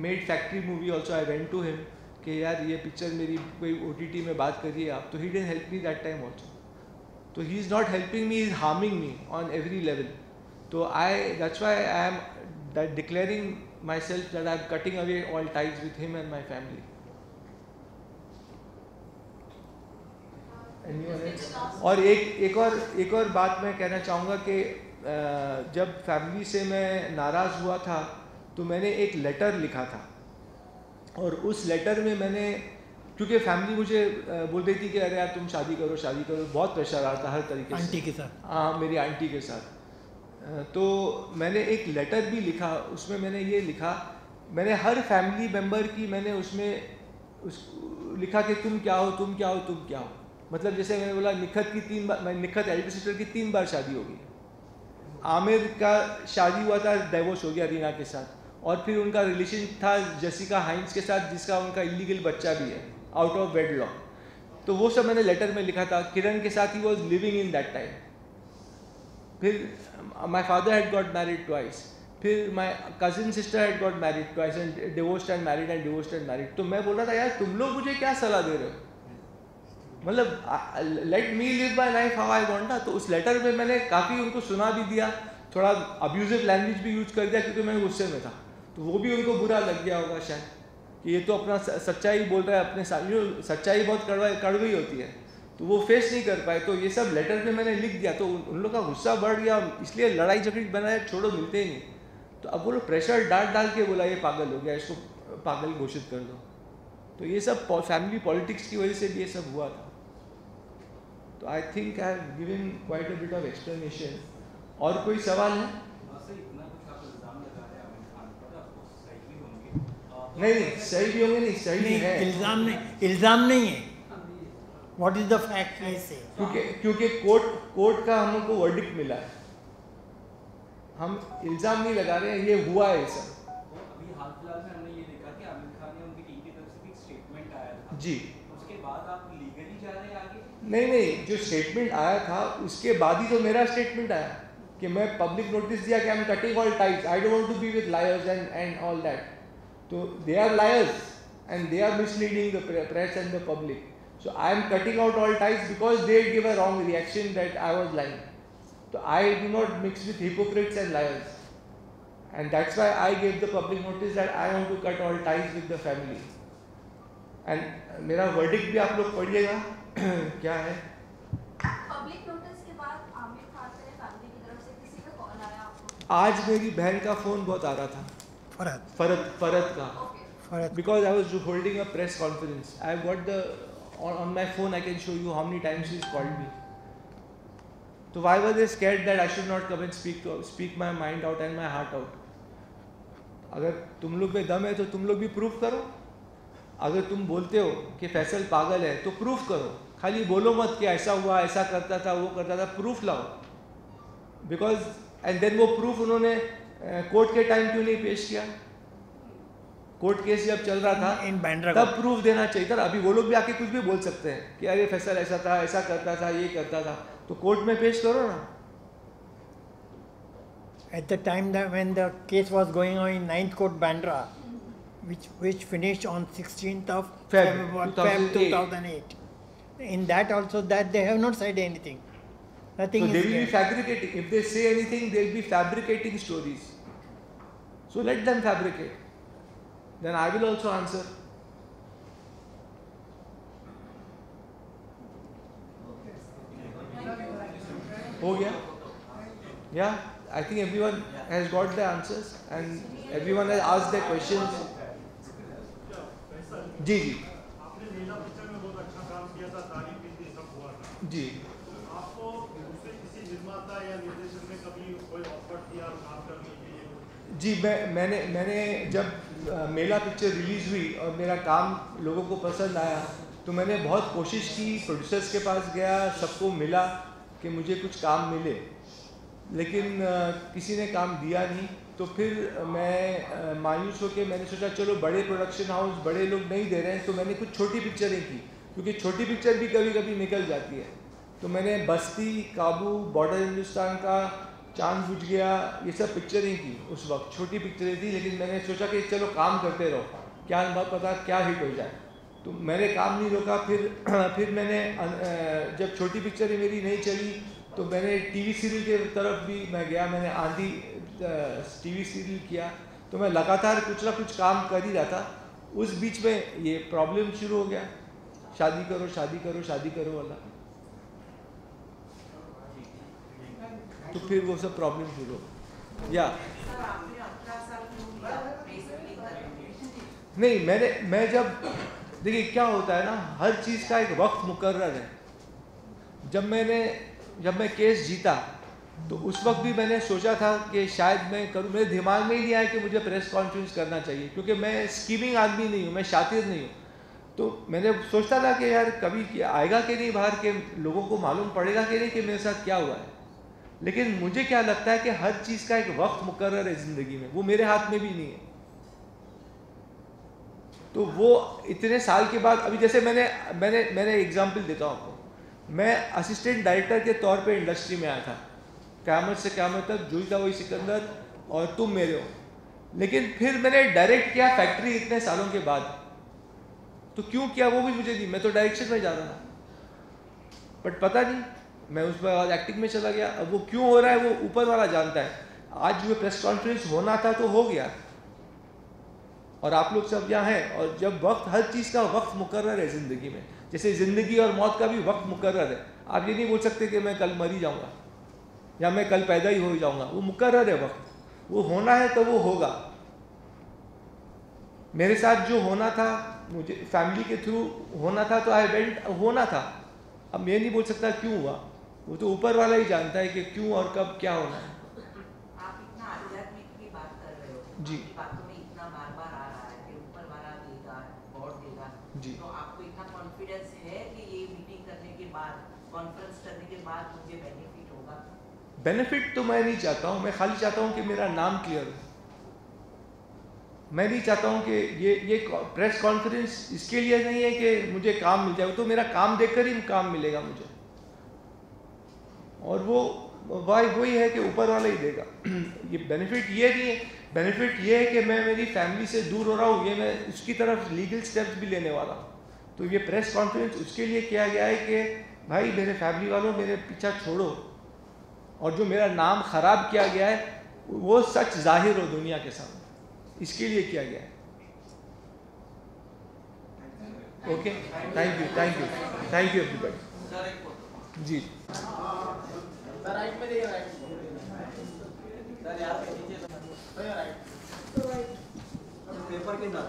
Speaker 1: made Factory movie also. I went to him कि यार ये पिक्चर मेरी कोई OTT में बात करिए आप, तो he didn't help me that time also. So he is not helping me, he is harming me on every level. So that's why I am declaring myself that I am cutting away all ties with him and my family. और एक और बात मैं कहना चाहूँगा कि जब family से मैं नाराज़ हुआ था तो मैंने एक लेटर लिखा था, और उस लेटर में मैंने, क्योंकि फैमिली मुझे बोल रही थी कि अरे यार तुम शादी करो, बहुत प्रेशर आ रहा था हर तरीके से
Speaker 2: आंटी के साथ,
Speaker 1: हाँ मेरी आंटी के साथ। तो मैंने एक लेटर भी लिखा, उसमें मैंने ये लिखा, मैंने हर फैमिली मेम्बर की मैंने उसमें लिखा कि तुम क्या हो, तुम क्या हो, तुम क्या हो। मतलब जैसे मैंने बोला निखत की 3 बार, निखत एल्डर सिस्टर की 3 बार शादी हो गई, आमिर का शादी हुआ था, डाइवोर्स हो गया रीना के साथ, और फिर उनका रिलेशन था जेसिका हाइंस के साथ जिसका उनका इलीगल बच्चा भी है आउट ऑफ वेडलॉक। तो वो सब मैंने लेटर में लिखा था। किरण के साथ he was living in that time. फिर my father had got married twice, फिर my cousin sister had got married twice and divorced and married and divorced and married. तो मैं बोल रहा था यार तुम लोग मुझे क्या सलाह दे रहे हो, मतलब let me live my life how I want ना। तो उस लेटर में मैंने काफ़ी उनको सुना भी दिया, थोड़ा अब्यूजिव लैंग्वेज भी यूज कर दिया क्योंकि मैं गुस्से में था, तो वो भी उनको बुरा लग गया होगा शायद कि ये तो अपना सच्चाई बोल रहा है अपने साथ। सच्चाई बहुत कड़वी होती है, तो वो फेस नहीं कर पाए। तो ये सब लेटर में मैंने लिख दिया, तो उन लोग का गुस्सा बढ़ गया, इसलिए लड़ाई झगड़ी बनाया, छोड़ो मिलते ही नहीं। तो अब वो लोग प्रेशर डाल के बोला ये पागल हो गया, इसको पागल घोषित कर दो। तो ये सब फैमिली पॉलिटिक्स की वजह से भी ये सब हुआ था। तो I think I have given quite a bit of explanation. और कोई सवाल है? नहीं सही भी होंगे, नहीं सही नहीं है,
Speaker 2: इल्जाम नहीं है। व्हाट इज द फैक्ट से?
Speaker 1: क्योंकि कोर्ट का हमको वर्डिक्ट मिला है, हम इल्जाम नहीं लगा रहे हैं, ये हुआ है सब।
Speaker 6: अभी हाल फिलहाल में हमने ये देखा कि आमिर खान ने उनकी टीम की तरफ से एक स्टेटमेंट आया था
Speaker 1: जी,
Speaker 6: उसके बाद आप लीगली जा रहे हैं आगे?
Speaker 1: नहीं, जो स्टेटमेंट आया था उसके बाद ही तो मेरा स्टेटमेंट आया कि मैं पब्लिक नोटिस दिया कि I am cutting all ties, I don't want to be with liars and all that. तो they are liars and they are misleading the press and the public. So I am cutting out all ties because they give a wrong reaction that I was lying. So I do not mix with hypocrites and liars, and that's why I gave the public notice that I want to cut all ties with the family. And मेरा verdict भी आप लोग पढ़िएगा क्या है।
Speaker 5: Public notice के बाद आमिर खान से फैमिली की तरफ से किसी का कॉल आया आपको?
Speaker 1: आज मेरी बहन का फोन बहुत आ रहा था, फरत का, because I was holding a press conference. I have got the on my phone. I can show you how many times she's called me. So why were they scared that I should not come and speak my mind out and my heart out? अगर तुम लोग में दम है तो तुम लोग भी प्रूफ करो। अगर तुम बोलते हो कि फैसल पागल है तो प्रूफ करो, खाली बोलो मत कि ऐसा हुआ, ऐसा करता था, वो करता था, प्रूफ लाओ। बिकॉज एंड देन वो प्रूफ उन्होंने कोर्ट के टाइम क्यों नहीं पेश किया? कोर्ट केस जब चल रहा था
Speaker 2: इन बांद्रा
Speaker 1: तब प्रूफ देना चाहिए था। अभी वो लोग भी आके कुछ भी बोल सकते हैं कि अरे फैसल ऐसा था, ऐसा करता था, ये करता था, तो कोर्ट में पेश करो ना।
Speaker 2: At the time that when the case was going on in 9th Court Bandra, which finished on 16th of
Speaker 1: Feb
Speaker 2: 2008. In that also that they have not said anything. Nothing
Speaker 1: So they
Speaker 2: is
Speaker 1: will be
Speaker 2: there.
Speaker 1: fabricating. If they say anything, they will be fabricating stories. So let them fabricate. Then I will also answer. हो गया? Yeah, I think everyone has got the answers and everyone has asked their questions. जी जी
Speaker 8: आपने नीला picture में बहुत अच्छा काम किया था, तारीफ की थी, सब हुआ था।
Speaker 1: जी
Speaker 8: आपको दूसरे किसी निर्माता या निर्देशक ने कभी कोई ऑफर किया काम करने के लिए?
Speaker 1: जी मैंने जब मेला पिक्चर रिलीज़ हुई और मेरा काम लोगों को पसंद आया तो मैंने बहुत कोशिश की, प्रोड्यूसर्स के पास गया, सबको मिला कि मुझे कुछ काम मिले, लेकिन किसी ने काम दिया नहीं। तो फिर मैं मायूस होकर मैंने सोचा चलो बड़े प्रोडक्शन हाउस, बड़े लोग नहीं दे रहे हैं तो मैंने कुछ छोटी पिक्चरें की, क्योंकि छोटी पिक्चर भी कभी कभी निकल जाती है। तो मैंने बस्ती, काबू, बॉर्डर हिंदुस्तान का, चांद बुझ गया, ये सब पिक्चरें की उस वक्त, छोटी पिक्चरें थी, लेकिन मैंने सोचा कि चलो काम करते रहो, क्या बात पता क्या हिट हो जाए। तो मैंने काम नहीं रोका। फिर मैंने जब छोटी पिक्चरें मेरी नहीं चली तो मैंने टीवी सीरियल के तरफ भी मैं गया। मैंने आंधी टीवी सीरियल किया, तो मैं लगातार कुछ ना कुछ काम कर ही रहा था। उस बीच में ये प्रॉब्लम शुरू हो गया, शादी करो शादी करो शादी करो वाला। तो फिर वो सब प्रॉब्लम शुरू हो या
Speaker 4: सर आपने 18 साल क्यों लिया बेसिकली करने?
Speaker 1: नहीं, मैं जब देखिए क्या होता है ना, हर चीज़ का एक वक्त मुकर्रर है। जब मैं केस जीता तो उस वक्त भी मैंने सोचा था कि शायद मैं करूँ, मेरे दिमाग में ही नहीं आया कि मुझे प्रेस कॉन्फ्रेंस करना चाहिए, क्योंकि मैं स्कीमिंग आदमी नहीं हूँ, मैं शातिर नहीं हूँ। तो मैंने सोचता था कि यार कभी आएगा कि नहीं बाहर के लोगों को मालूम पड़ेगा कि नहीं कि मेरे साथ क्या हुआ है। लेकिन मुझे क्या लगता है कि हर चीज़ का एक वक्त मुकर्रर है ज़िंदगी में, वो मेरे हाथ में भी नहीं है। तो वो इतने साल के बाद, अभी जैसे मैंने एग्जांपल देता हूँ आपको। मैं असिस्टेंट डायरेक्टर के तौर पे इंडस्ट्री में आया था, क़यामत से क़यामत तक, जोई था वही सिकंदर और तुम मेरे हो। लेकिन फिर मैंने डायरेक्ट किया फैक्ट्री इतने सालों के बाद। तो क्यों किया वो भी मुझे नहीं, मैं तो डायरेक्शन में जा रहा था, बट पता नहीं मैं उस बाद एक्टिंग में चला गया। अब वो क्यों हो रहा है वो ऊपर वाला जानता है। आज जो प्रेस कॉन्फ्रेंस होना था तो हो गया, और आप लोग सब यहाँ हैं। और जब वक्त, हर चीज़ का वक्त मुकर्रर है ज़िंदगी में, जैसे ज़िंदगी और मौत का भी वक्त मुकर्रर है। आप ये नहीं बोल सकते कि मैं कल मर ही जाऊँगा या मैं कल पैदा ही हो जाऊँगा, वो मुकर्रर है वक्त। वो होना है तो वो होगा। मेरे साथ जो होना था, मुझे फैमिली के थ्रू होना था, तो आई वेंट, होना था। अब मैं नहीं बोल सकता क्यों हुआ, वो तो ऊपर वाला ही जानता है कि क्यों और कब क्या होना है।
Speaker 9: आप इतना आध्यात्मिक की बात कर रहे हो,
Speaker 1: जी।
Speaker 9: आपकी बातों में इतना बार बार आ रहा है कि ऊपर वाला देगा, गॉड देगा।
Speaker 1: जी।
Speaker 9: तो आपको इतना कॉन्फिडेंस है कि ये मीटिंग करने के बाद, कॉन्फ्रेंस करने के बाद मुझे बेनिफिट होगा?
Speaker 1: बेनिफिट तो मैं नहीं चाहता हूँ, मैं खाली चाहता हूँ कि मेरा नाम क्लियर हो। मैं नहीं चाहता हूँ कि ये प्रेस कॉन्फ्रेंस इसके लिए नहीं है कि मुझे काम मिल जाए, तो मेरा काम देखकर ही काम मिलेगा मुझे, और वो वही है कि ऊपर वाला ही देगा। ये बेनिफिट ये नहीं है, बेनिफिट ये है कि मैं मेरी फैमिली से दूर हो रहा हूँ, ये मैं उसकी तरफ लीगल स्टेप्स भी लेने वाला हूँ। तो ये प्रेस कॉन्फ्रेंस उसके लिए किया गया है कि भाई मेरे फैमिली वालों मेरे पीछा छोड़ो, और जो मेरा नाम खराब किया गया है वो सच जाहिर हो दुनिया के सामने, इसके लिए किया गया है। Okay, thank you everybody. जी
Speaker 7: पेपर के साथ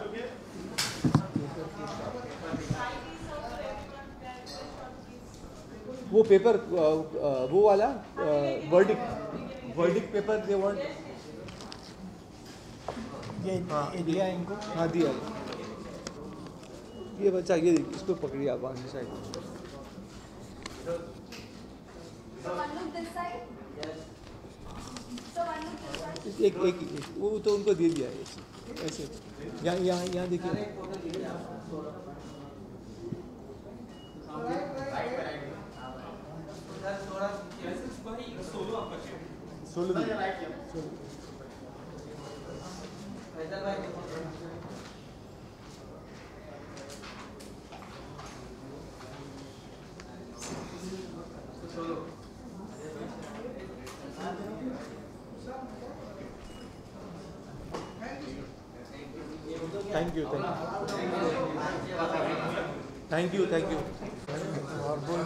Speaker 1: वो पेपर, वो वाला वर्डिक्ट पेपर दे वांट,
Speaker 2: ये दिया इनको।
Speaker 1: हाँ दिया। ये बच्चा, ये इसको पकड़िए आप आगे side.
Speaker 5: So one look this side. So one look this side.
Speaker 1: एक वो तो उनको दे दिया है ऐसे। यहाँ देखिए। Solo thank you. और बोल